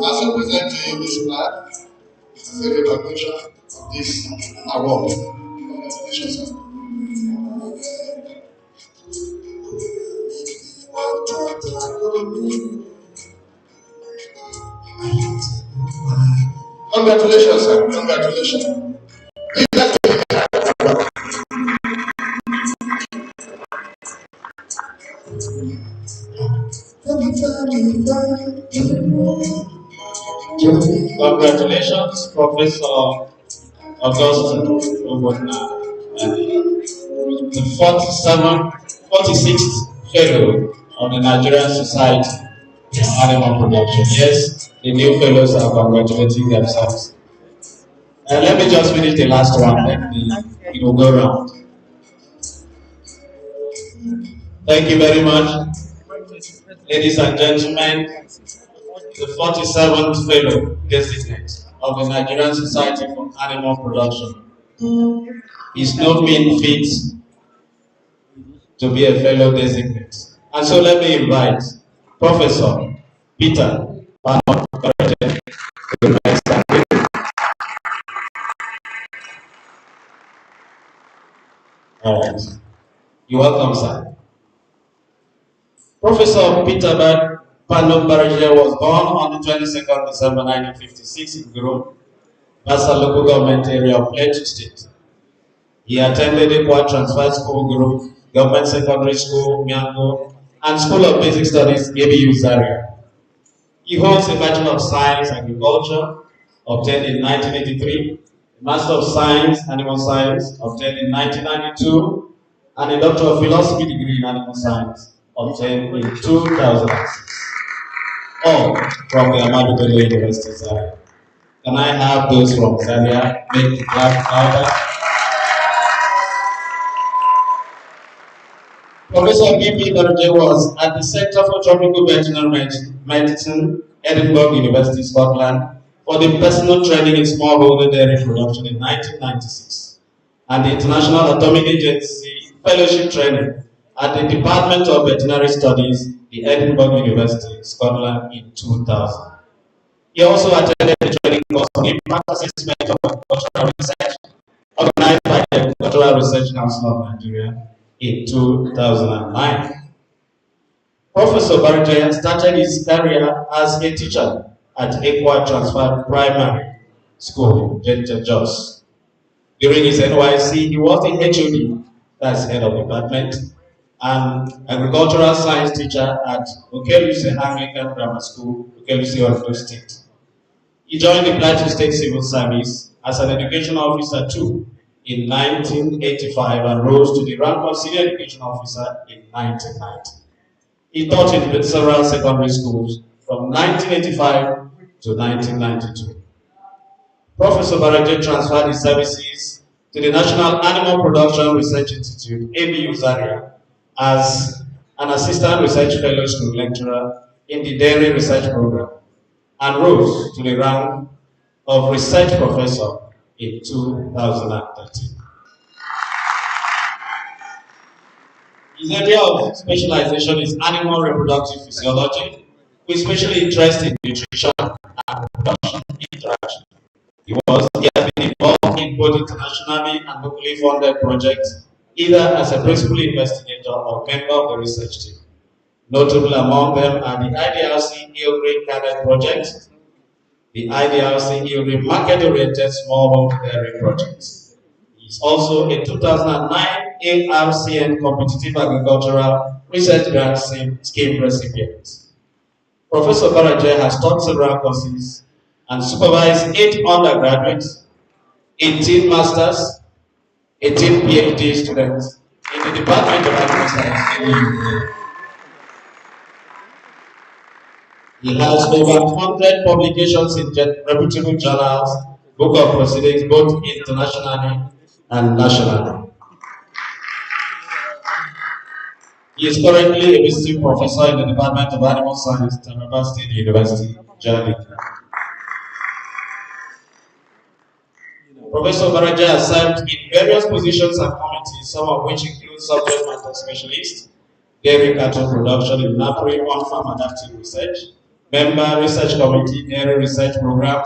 As I present to you this plaque, this is a recognition of this award. Congratulations, sir. Congratulations, sir. Congratulations. Congratulations, Professor Augustine Obodna, the 46th Fellow of the Nigerian Society for Animal Production. Yes, the new fellows are congratulating themselves. And let me just finish the last one, then it will go round. Thank you very much, ladies and gentlemen. The 47th Fellow Designate of the Nigerian Society for Animal Production is no mean feat to be a Fellow Designate. And so let me invite Professor Peter All right. You're welcome, sir. Professor Peter Panombarajia was born on the 22nd December 1956 in Guru, Basa local government area of Plateau State. He attended Equa Transfer School Guru, Government Secondary School, Miango, and School of Basic Studies, ABU Zaria. He holds a Bachelor of Science Agriculture, obtained in 1983, a Master of Science Animal Science, obtained in 1992, and a Doctor of Philosophy degree in Animal Science, obtained in 2006. All from the Ahmadu Bello University, Zaria. Can I have those from Zaria make the clap louder? Professor B.P. Doroje was at the Center for Tropical Veterinary Medicine, Edinburgh University, Scotland, for the personal training in smallholder dairy production in 1996, and the International Atomic Agency Fellowship Training at the Department of Veterinary Studies, the Edinburgh University, Scotland, in 2000. He also attended the training course on impact assessment of agricultural research organized by the Agricultural Research Council of Nigeria in 2009. Professor Barjaya started his career as a teacher at Equa Transfer Primary School, Gentle Jos. During his NYC, he was the HOD, that's head of department, and agricultural science teacher at Okeluse Anglican Grammar School, Okeluse, Ondo State. He joined the Plateau State Civil Service as an education officer too in 1985 and rose to the rank of senior education officer in 1990. He taught in several secondary schools from 1985 to 1992. Professor Baraje transferred his services to the National Animal Production Research Institute, ABU Zaria, as an assistant research fellowship lecturer in the dairy research program and rose to the rank of research professor in 2013. His area of specialization is animal reproductive physiology, with special interest in nutrition and reproduction interaction. He has been involved in both internationally and locally funded projects, either as a principal investigator or member of the research team. Notable among them are the IDRC Ilgrid Cadet Project, the IDRC Ilgrid Market-Oriented Smallholder Dairy Project. He is also a 2009 ARCN Competitive Agricultural Research Grant Scheme recipient. Professor Baraje has taught several courses and supervised 8 undergraduates, 18 masters, 18 PhD students in the Department of Animal Science in the UK. He has over 100 publications in reputable journals, book of proceedings, both internationally and nationally. He is currently a visiting professor in the Department of Animal Science, Taraba State University, Germany. Professor Baraja has served in various positions and committees, some of which include subject matter specialist, dairy cattle production in NAPRI on-farm adaptive research, member research committee dairy research program,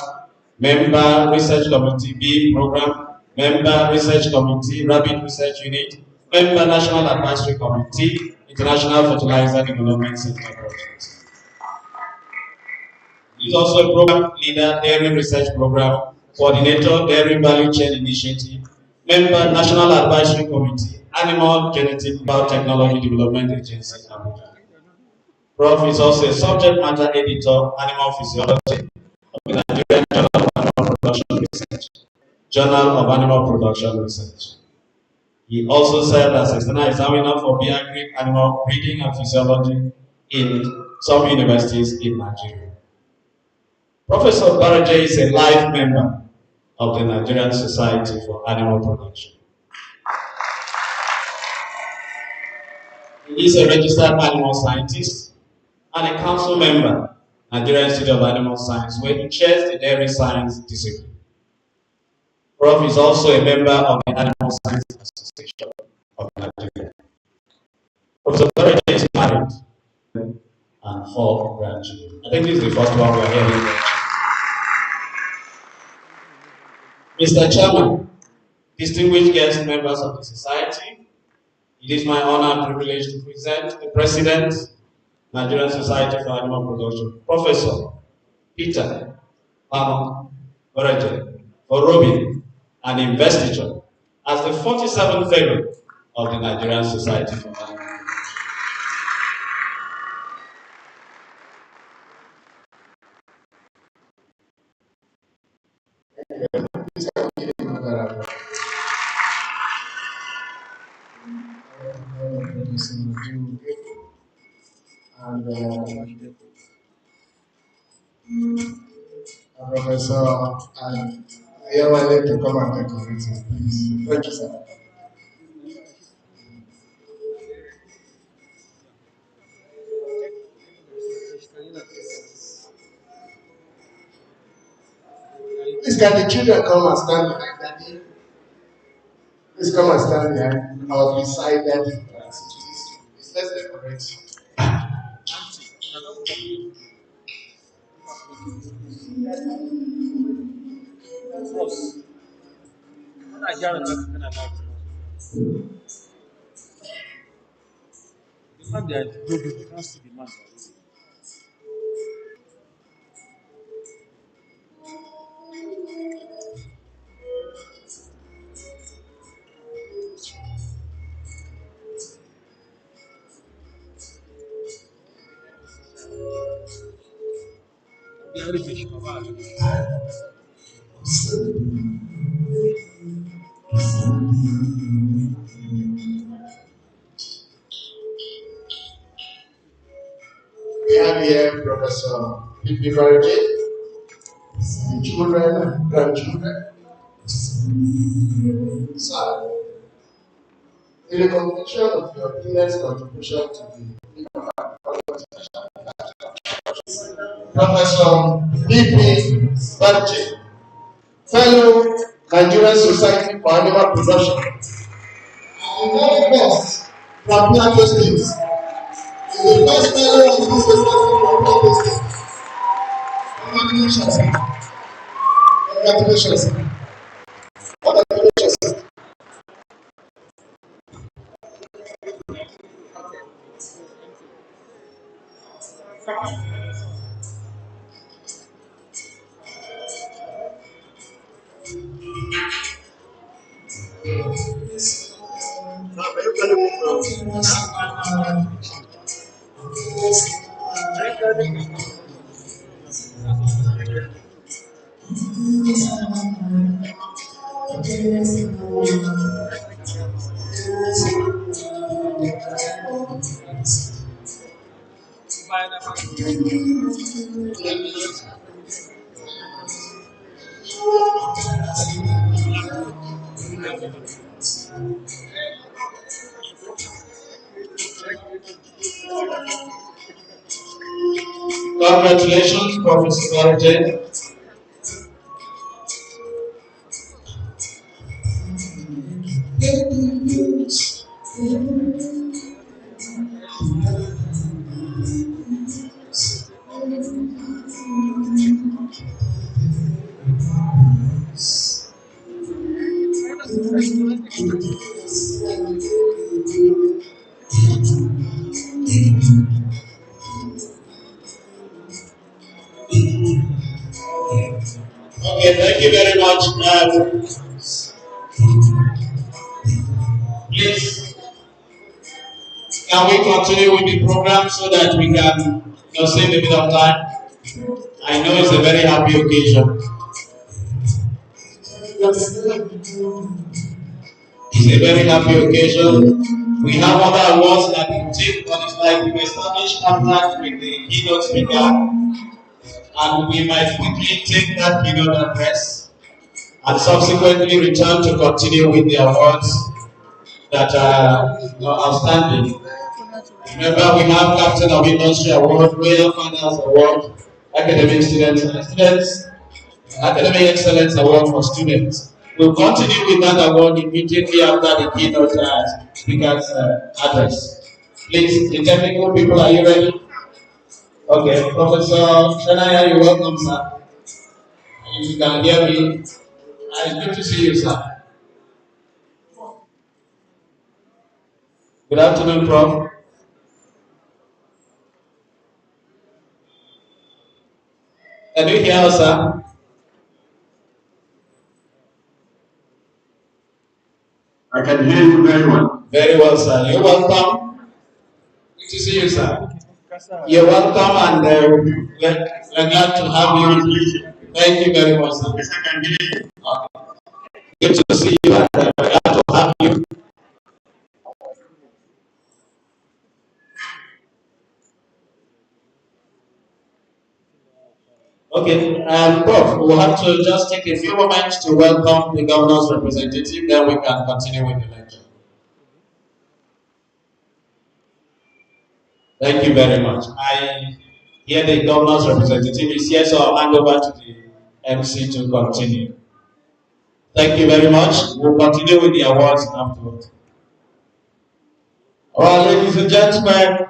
member research committee B program, member research committee rabbit research unit, member national advisory committee, international fertilizer development center project. He is also a program leader, dairy research program, coordinator, dairy value chain initiative, member, national advisory committee, animal genetic biotechnology development agency, Abuja. Prof is also a subject matter editor, animal physiology of the Nigerian Journal of Animal Production Research, Journal of Animal Production Research. He also served as external examiner for Biagric animal breeding and physiology in some universities in Nigeria. Professor Baraje is a life member of the Nigerian Society for Animal Production. He is a registered animal scientist and a council member, Nigerian Institute of Animal Science, where he chairs the dairy science discipline. Prof is also a member of the Animal Science Association of Nigeria. Professor Baraje is married and 4 grandchildren. I think this is the first one we're hearing. Mr. Chairman, distinguished guests, members of the society, it is my honor and privilege to present the President, Nigerian Society for Animal Production, Professor Peter Pamo Baraje, for Robin, an investiture as the 47th Fellow of the Nigerian Society for Animal Production. And Professor, and you're willing to come and take greetings, please. Thank you, sir. Please, can the children come and stand behind Daddy? Please come and stand behind. I was beside Daddy. Let's decorate. We have here Professor P.P. children and grandchildren. So, in recognition of your immense contribution to the Professor P.P. fellow Nigerian Society for Animal Production, the very best from Plateau State, is the first fellow of this society from Plateau State. Congratulations, sir. Congratulations, sir. Congratulations, sir. Congratulations, Professor Barrett. Okay, thank you very much. Please, can we continue with the program so that we can save a bit of time? I know it's a very happy occasion. It's a very happy occasion. We have other awards that we take, but it's like we've established contact with the keynote speaker, and we might quickly take that keynote address and subsequently return to continue with the awards that are outstanding. Remember, we have Captain of Industry Award, Royal Fathers Award, Academic Academic Excellence Award for students. We'll continue with that award immediately after the keynote speaker's address. Please, the technical people, are you ready? Okay, Professor Shanaya, you're welcome, sir. If you can hear me, it's good to see you, sir. Good afternoon, Prof. Can you hear us, sir? I can hear you very well. Very well, sir. You're welcome. Good to see you, sir. You're welcome, and we're glad to have you. Thank you very much, sir. Yes, I can hear you. Okay. Good to see you, and we're glad to have you. Okay, Prof, we'll have to just take a few moments to welcome the governor's representative, then we can continue with the lecture. Thank you very much. I hear the governor's representative is here, so I'll hand over to the MC to continue. Thank you very much. We'll continue with the awards afterwards. All right, ladies and gentlemen,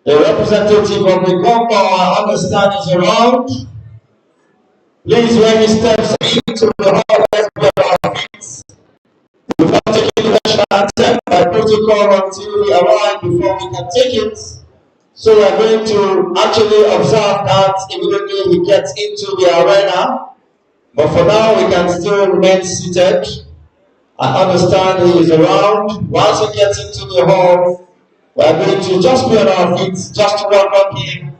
the representative of the governor, I understand, is around. Please, when he steps into the hall, let's be on our feet. We're not taking the national anthem by protocol until we arrive before we can take it. So we are going to actually observe that immediately he gets into the arena. But for now, we can still remain seated. I understand he is around. Once he gets into the hall, we are going to just be on our feet, just to welcome him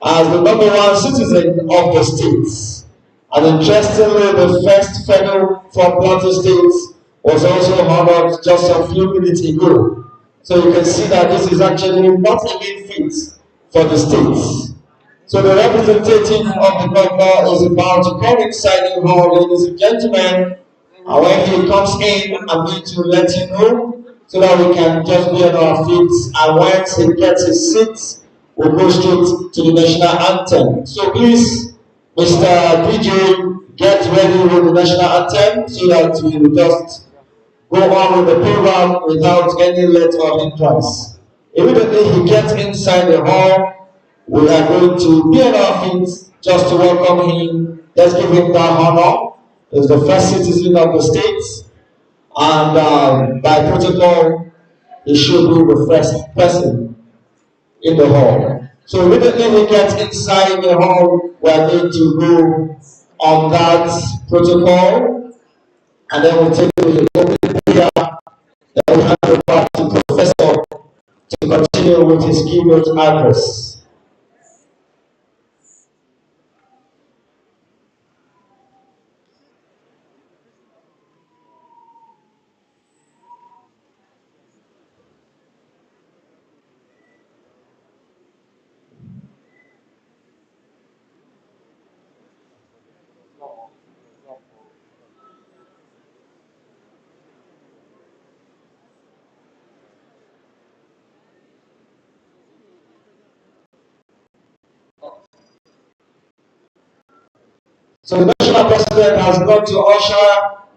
as the number one citizen of the state. And interestingly, the first fellow from Plateau State was also honored just a few minutes ago. So you can see that this is actually not a mean feat for the state. So the representative of the governor is about to come inside the hall, ladies and gentlemen. And when he comes in, I'm going to let you know so that we can just be on our feet. And once he gets his seat, we'll go straight to the national anthem. So please, Mr. DJ, get ready with the national anthem so that we will just go on with the program without any let or hindrance. Immediately he gets inside the hall, we are going to be on our feet just to welcome him. Let's give him that honor. He's the first citizen of the state, and by protocol, he should be the first person in the hall. So immediately we get inside the hall, we are going to go on that protocol, and then we'll take the opening prayer. Then we'll hand it back to Professor to continue with his keynote address. So the national president has gone to usher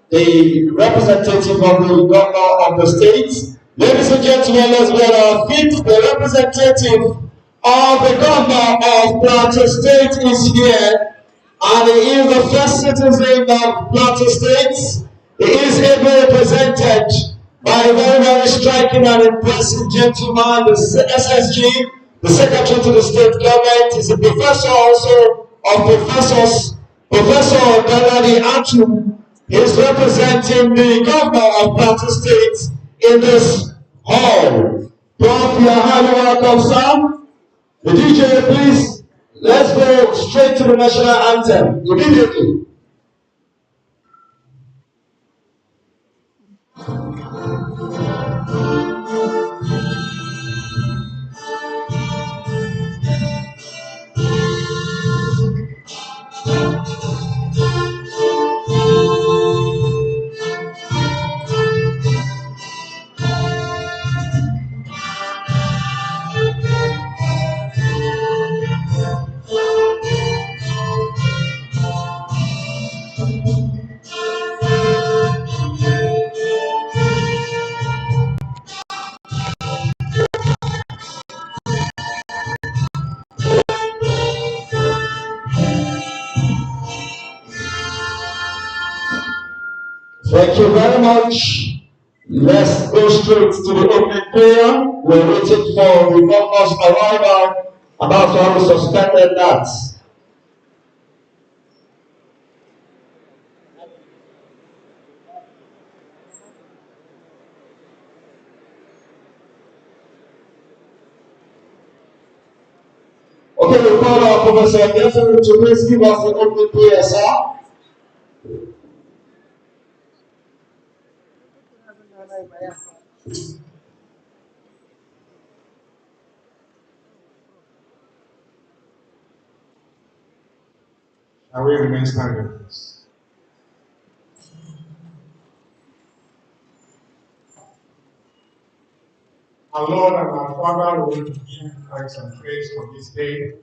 the representative of the governor of the state. Ladies and gentlemen, let's be on our feet. The representative of the governor of Plateau State is here, and he is the first citizen of Plateau State. He is ably represented by a very, very striking and impressive gentleman, the SSG, the secretary to the state government. He's a professor also of professors. Professor Danadi Atu is representing the governor of Plateau State in this hall. Prof, you are highly welcome, sir. The DJ, please, let's go straight to the national anthem immediately. Thank you very much. Let's go straight to the opening prayer. We're waiting for the governor's arrival. About to have suspended that. Okay, we call our Professor Anthem to please give us the opening prayer, sir. Shall we remain standing, please? Our Lord and our Father, we give thanks and praise for this day.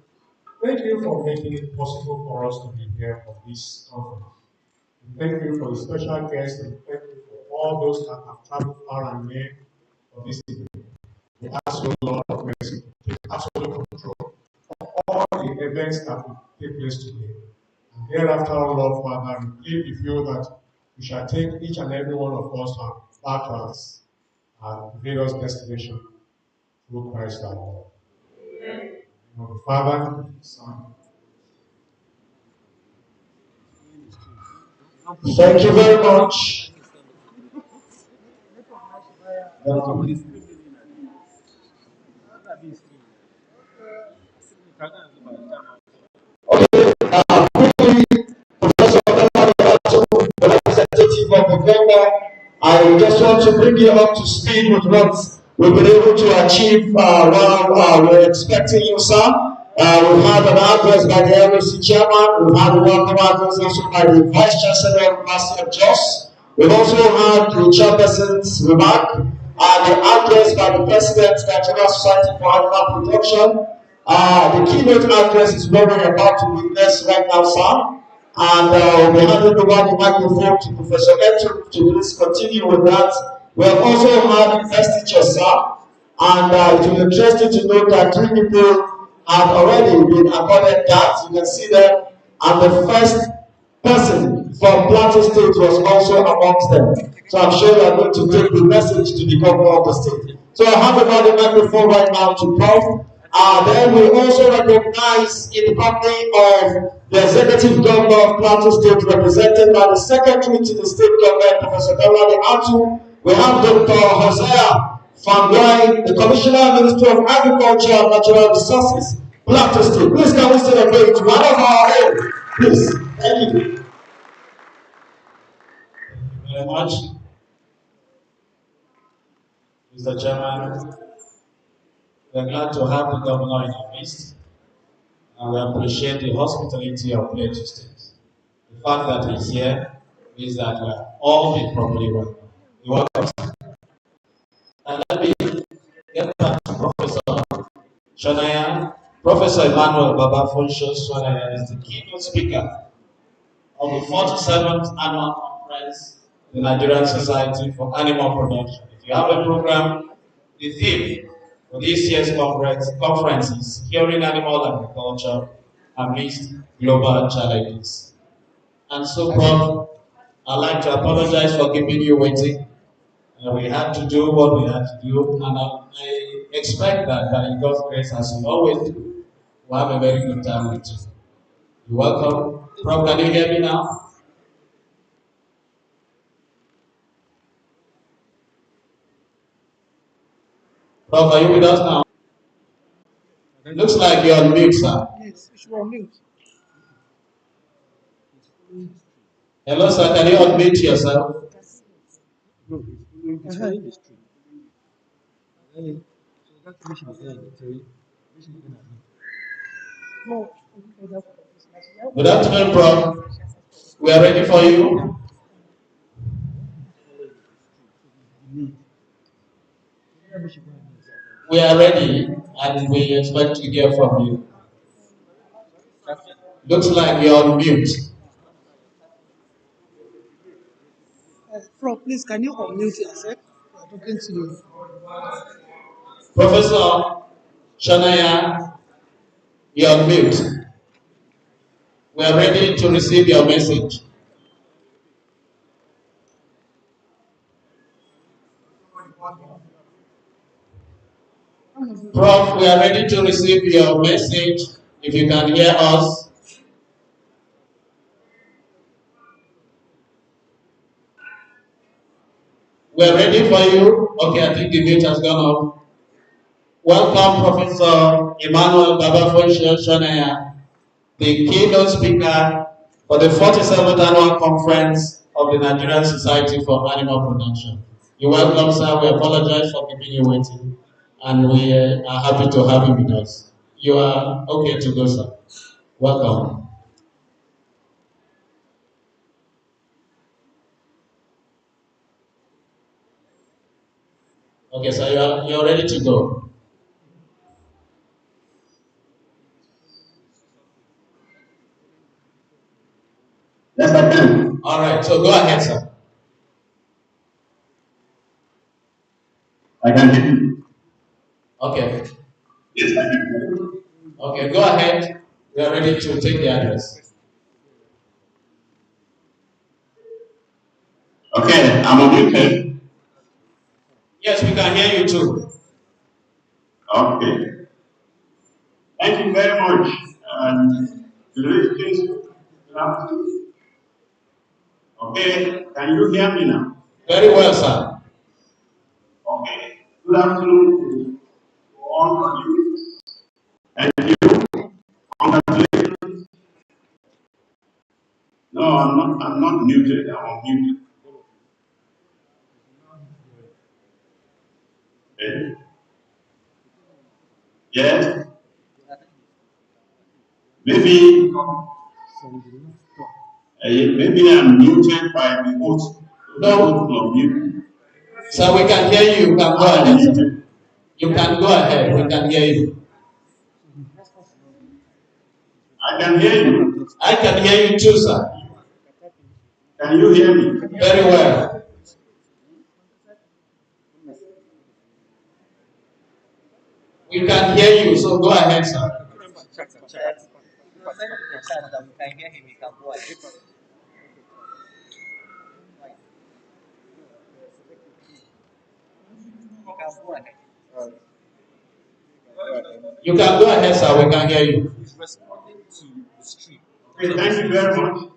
Thank you for making it possible for us to be here for this conference. And thank you for the special guests and thank you for all those that have traveled far and near for this evening. We ask you, Lord of mercy, to take absolute control of all the events that will take place today. And thereafter, Lord Father, we plead with you that you shall take each and every one of us back to us and various destination through Christ our Lord. In the name of the Father, the Son. Thank you very much. Representative of the governor, I just want to bring you up to speed with what we've been able to achieve while we're expecting you, sir. We've had an address by the LOC chairman, we've had a welcome address also by the vice chancellor of the University of Jos. We've also had the chairperson's remark and the address by the president of the Nigeria Society for Animal Production. The keynote address is what we're about to witness right now, sir. And we handed over the microphone to Professor Eto to please continue with that. We have also had investiture, sir, and it will be interesting to note that 3 people have already been accorded that. You can see them, and the first person from Plateau State was also amongst them. So I'm sure you are going to take the message to the governor of the state. So I hand over the microphone right now to Prof. Then we also recognize in the company of the executive governor of Plateau State, represented by the secretary to the state government, Professor Dawade Atu. We have Dr. Hosea Fangwai, the commissioner minister of agriculture and natural resources, Plateau State. Please can we celebrate one of our own? Please, thank you. Thank you very much, Mr. Chairman. We are glad to have the governor in our midst, and we appreciate the hospitality of Plateau State. The fact that he's here means that we are all been properly welcome. You're welcome. And let me get back to Professor Shonaya. Professor Emmanuel Babafunsho Shonaya is the keynote speaker of the 47th Annual Conference of the Nigerian Society for Animal Production. If you have a program, the theme for this year's conference is Securing Animal Agriculture Amidst Global Challenges. And so, Prof, I'd like to apologize for keeping you waiting. We had to do what we had to do, and I expect that by God's grace, as we always do, we'll have a very good time with you. You're welcome. Prof, can you hear me now? Prof, are you with us now? Looks like you're on mute, sir. Yes, it's on mute. Hello, sir. Can you unmute yourself? No, it's following the stream. So that mission is there. No. Good afternoon, Prof. We are ready for you. We are ready, and we expect to hear from you. Looks like you're on mute. Prof, please, can you unmute yourself? I'm talking to you. Professor Shonaya, you're on mute. We are ready to receive your message. Prof, we are ready to receive your message. If you can hear us. We are ready for you. Okay, I think the mute has gone off. Welcome, Professor Emmanuel Babafunsho Shonaya, the keynote speaker for the 47th Annual Conference of the Nigerian Society for Animal Production. You're welcome, sir. We apologize for keeping you waiting, and we are happy to have you with us. You are okay to go, sir. Welcome. Okay, sir, you're ready to go. Yes, I can. All right, so go ahead, sir. I can hear you. Okay. Yes, I can. Okay, go ahead. We are ready to take the address. Okay, I'm unmuted. Yes, we can hear you too. Okay. Thank you very much. And greetings. Good afternoon. Okay, can you hear me now? Very well, sir. Okay. Good afternoon to all of you. Thank you. Congratulations. No, I'm not muted. I'm unmuted. Okay. Yes. Maybe maybe I'm muted by the host. No. Of you. Sir, we can hear you. You can go I am ahead, sir. muted. You can go ahead. We can hear you. I can hear you. I can hear you too, sir. Can you hear me? Very well. We can hear you, so go ahead, sir. You can go ahead, sir. We can hear you. Okay, thank you very much.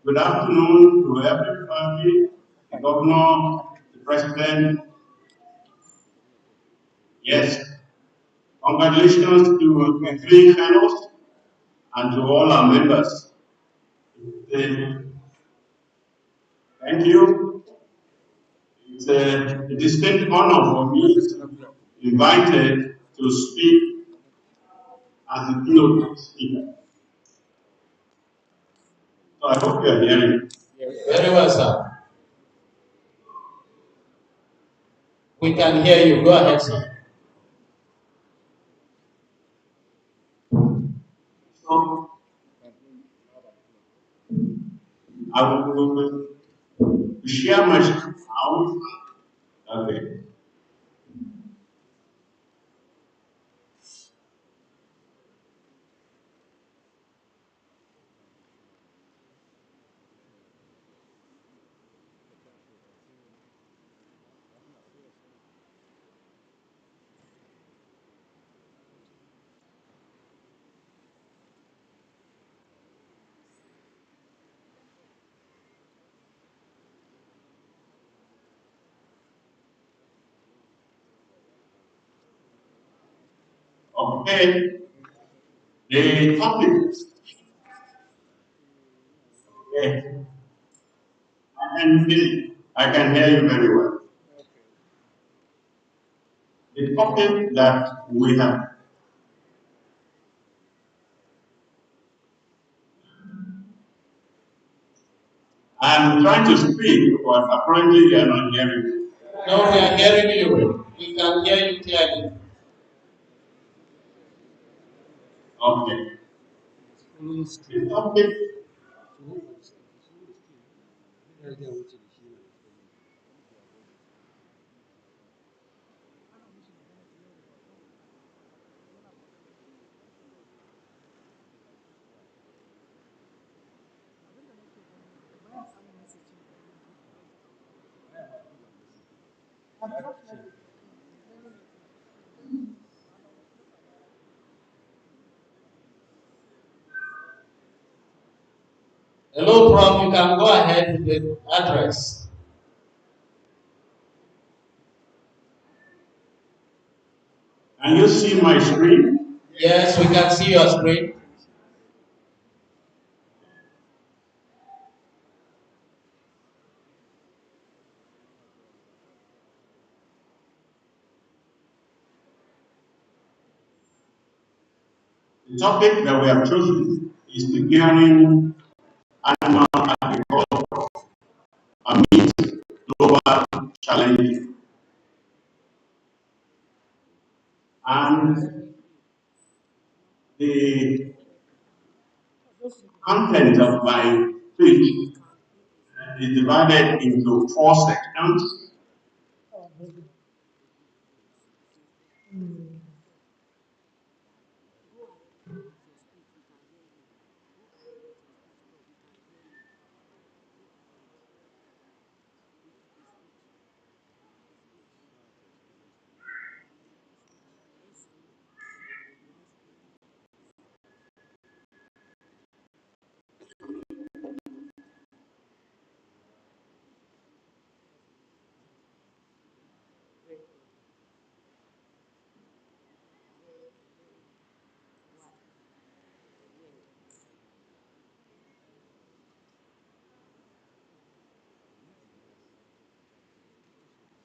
Good afternoon to everybody, the governor, the president. Yes, congratulations to the three fellows and to all our members. Thank you. It's a distinct honor for me to be invited to speak as a keynote speaker. So I hope you are hearing. Very well, sir. We can hear you. Go ahead, sir. So I will share my screen. Okay. Okay. The topic. Okay. I can hear you very well. The topic that we have. I'm trying to speak, but apparently they are not hearing me. No, we are hearing you. We can hear you clearly. Okay. The topic. Hello, Prof. You can go ahead with the address. Can you see my screen? Yes, we can see your screen. The topic that we have chosen is preparing animal agriculture amid global challenges. And the content of my speech is divided into four sections.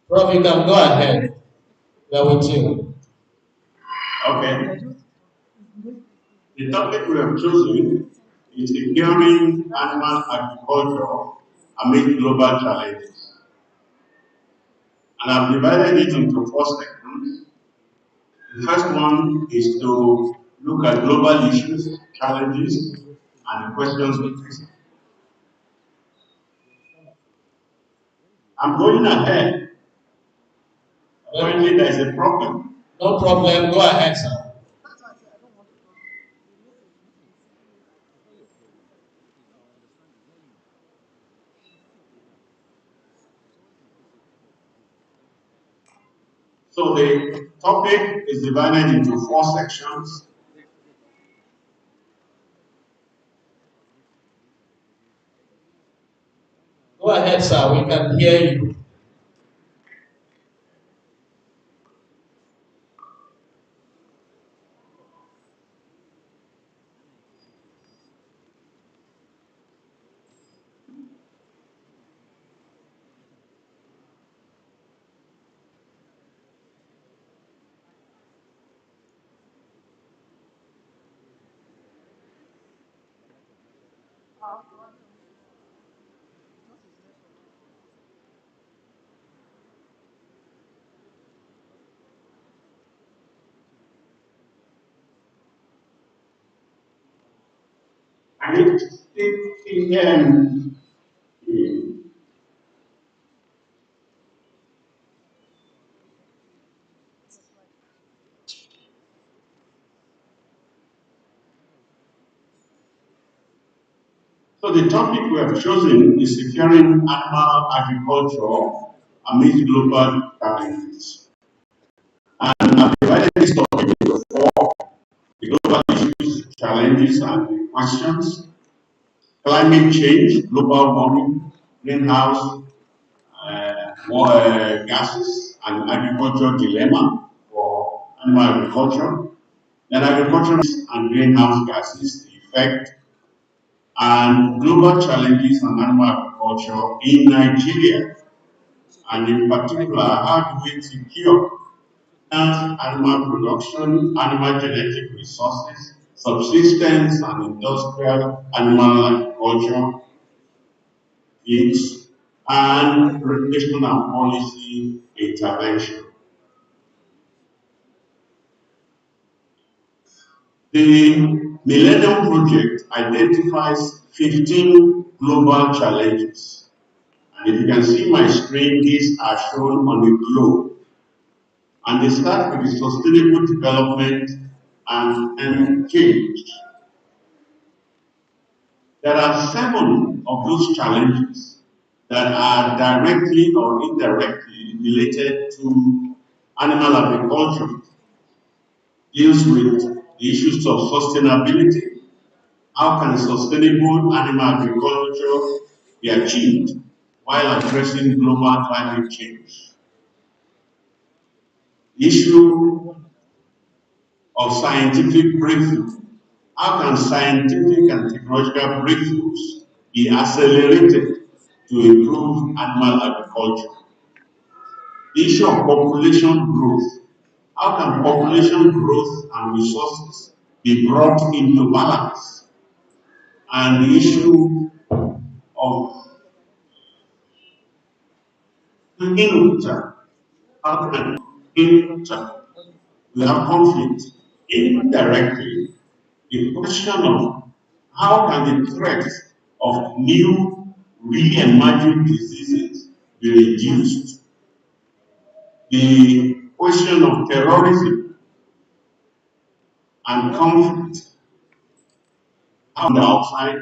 Prof, you can go ahead. We are with you. Okay. The topic we have chosen is securing animal agriculture amid global challenges. And I've divided it into four sections. The first one is to look at global issues, challenges, and the questions we face. I'm going ahead. Apparently, there's a problem. No problem. Go ahead, sir. So the topic is divided into four sections. Go ahead, sir. We can hear you. And so the topic we have chosen is securing animal agriculture amid global challenges. And I've divided this topic into four: the global issues, challenges, and questions. Climate change, global warming, greenhouse gases, and agricultural dilemma for animal agriculture. Then agriculture and greenhouse gases, the effect, and global challenges on animal agriculture in Nigeria, and in particular, how do we secure animal production, animal genetic resources, subsistence and industrial animal agriculture, feeds, and regulation and policy intervention. The Millennium Project identifies 15 global challenges. And if you can see my screen, these are shown on the globe. And they start with the sustainable development and change. There are 7 of those challenges that are directly or indirectly related to animal agriculture. Deals with the issues of sustainability. How can sustainable animal agriculture be achieved while addressing global climate change? The issue of scientific breakthrough. How can scientific and technological breakthroughs be accelerated to improve animal agriculture? The issue of population growth. How can population growth and resources be brought into balance? And the issue of inter, how can inter, we have conflict indirectly, the question of how can the threats of new, really emerging diseases be reduced. The question of terrorism and conflict on the outside,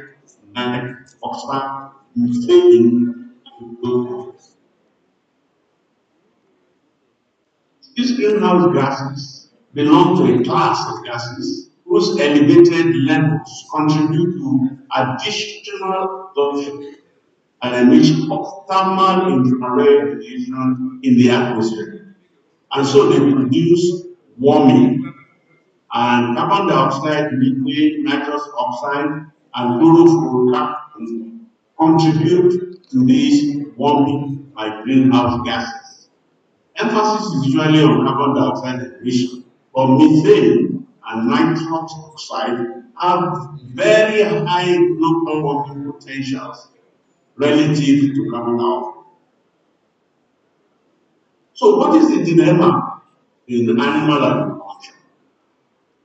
like Oxford, these greenhouse gases belong to a class of gases whose elevated levels contribute to additional pollution and emission of thermal infrared radiation in the atmosphere. And so they produce warming, and carbon dioxide, methane, nitrous oxide, and chlorofluorocarbons contribute to this warming by greenhouse gases. Emphasis is usually on carbon dioxide emission, but methane and nitrous oxide have very high global warming potentials relative to carbon dioxide. So what is the dilemma in animal agriculture?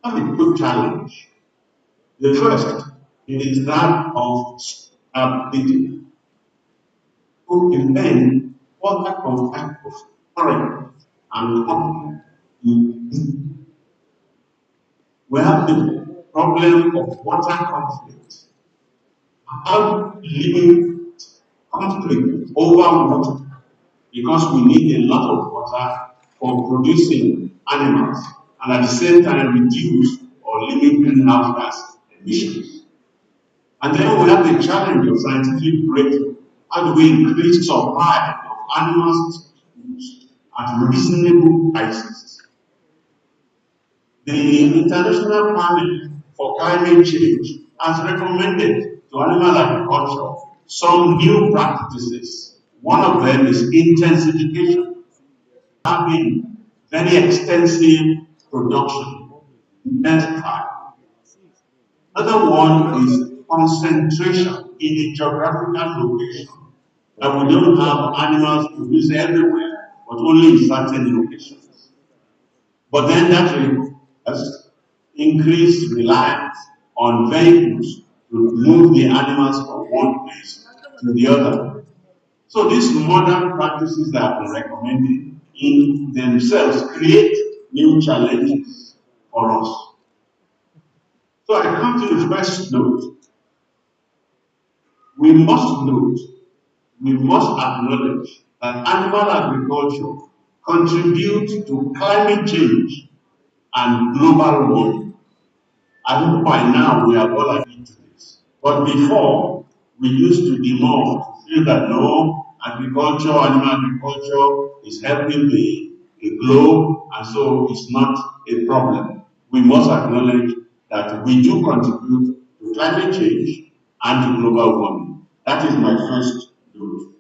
That's a good challenge. The first is that of ability to invent what type of forest and company. We have the problem of water conflict. How limit conflict over water because we need a lot of water for producing animals and at the same time reduce or limit greenhouse gas emissions. And then we have the challenge of scientific breakthrough. How do we increase supply of animals at reasonable prices? The International Panel for Climate Change has recommended to animal agriculture some new practices. One of them is intensification, having very extensive production, intensify. Another one is concentration in a geographical location. That we don't have animals produced everywhere, but only in certain locations. But then that has increased reliance on vehicles to move the animals from one place to the other. So these modern practices that have been recommended in themselves create new challenges for us. So I come to the first note. We must note, we must acknowledge that animal agriculture contributes to climate change and global warming. I hope by now we have all agreed to this. But before, we used to demur to feel that no, agriculture, animal agriculture is helping the globe, and so it's not a problem. We must acknowledge that we do contribute to climate change and to global warming. That is my first note.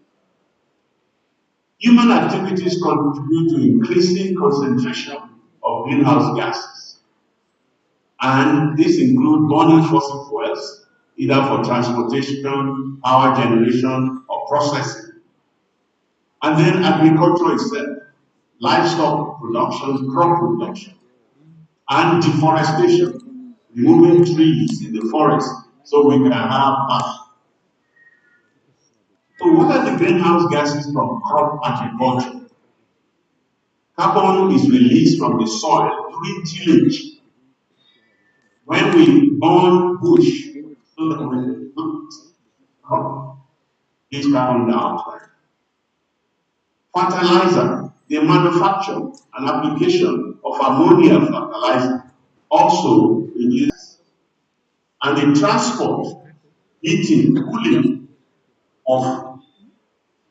Human activities contribute to increasing concentration of greenhouse gases. And this includes burning fossil fuels, either for transportation, power generation, or processing. And then agriculture itself, livestock production, crop production, and deforestation, removing trees in the forest so we can have ash. So what are the greenhouse gases from crop agriculture? Carbon is released from the soil during tillage. When we burn bush, so that we put crop, this carbon dioxide. Fertilizer, the manufacture and application of ammonia fertilizer also reduces. And the transport, heating, cooling of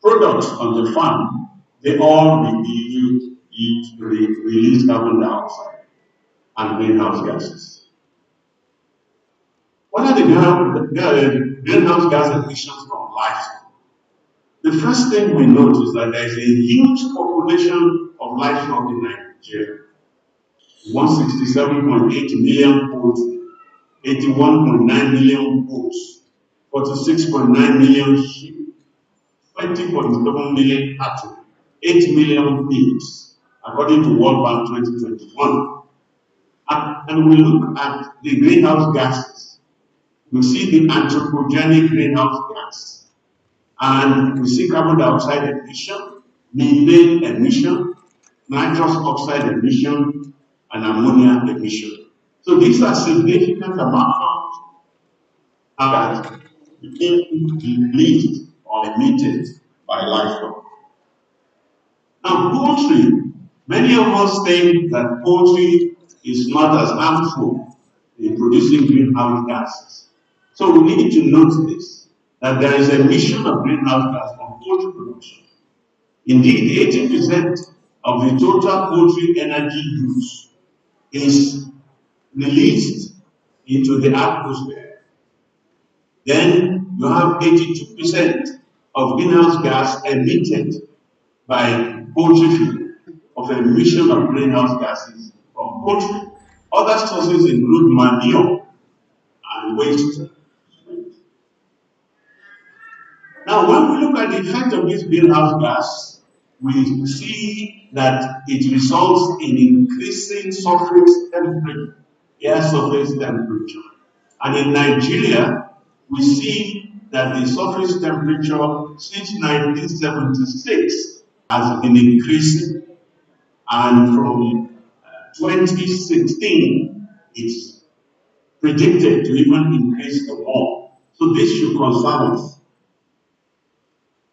products on the farm, they all release carbon dioxide and greenhouse gases. What are the greenhouse gas emissions from livestock? The first thing we note is that there is a huge population of livestock in Nigeria. 167.8 million poultry, 81.9 million goats, 46.9 million sheep, 20.7 million cattle, 8 million pigs, according to World Bank 2021. And we look at the greenhouse gases. we see the anthropogenic greenhouse gas, and we see carbon dioxide emission, methane emission, nitrous oxide emission, and ammonia emission. So these are significant amounts that being released or emitted by livestock. Now, poultry, many of us think that poultry is not as harmful in producing greenhouse gases. So we need to note this, that there is emission of greenhouse gas from poultry production. Indeed, 80% of the total poultry energy use is released into the atmosphere. Then you have 82% of greenhouse gas emitted by poultry feed, of emission of greenhouse gases from poultry. Other sources include manure and waste. Now, when we look at the effect of this greenhouse gas, we see that it results in increasing surface temperature, air surface temperature. And in Nigeria, we see that the surface temperature since 1976 has been increasing, and from 2016, it's predicted to even increase the more. So this should concern us.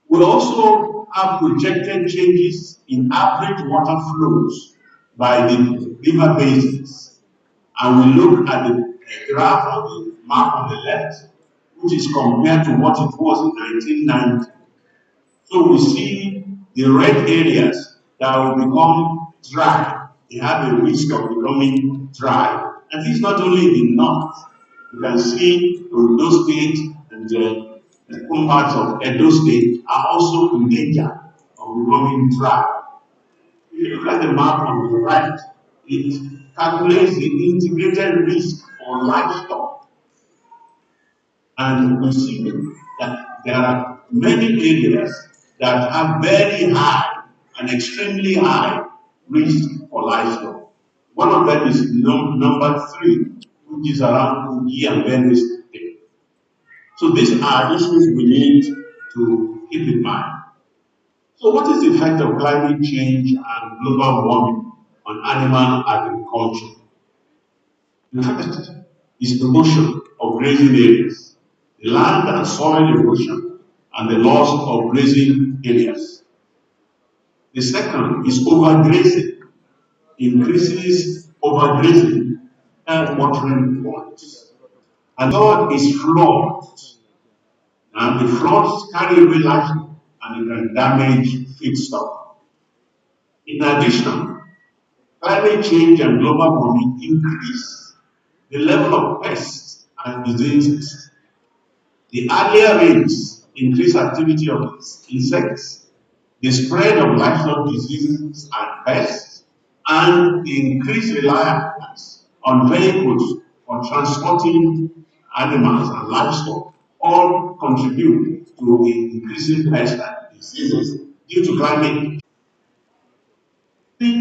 We also have projected changes in average water flows by the river basins. And we look at the graph or the map on the left, which is compared to what it was in 1990. So we see the red areas that will become dry. They have a risk of becoming dry. And this is not only in the north. You can see Ondo State and some parts of Edo State are also in danger of becoming dry. If you look at the map on the right, it calculates the integrated risk for livestock. And we see that there are many areas that have very high and extremely high risk for livestock. One of them is number 3, which is around Kogi and Benue State. So these are issues we need to keep in mind. So what is the effect of climate change and global warming on animal agriculture? The first is erosion of grazing areas, the land and soil erosion, and the loss of grazing areas. The second is overgrazing, increases overgrazing and watering points. And third is floods. And the floods carry away livestock and it can damage feedstock. In addition, climate change and global warming increase the level of pests and diseases. The earlier rains increase activity of insects, the spread of livestock diseases and pests, and the increased reliance on vehicles for transporting animals and livestock all contribute to the increasing pests and diseases due to climate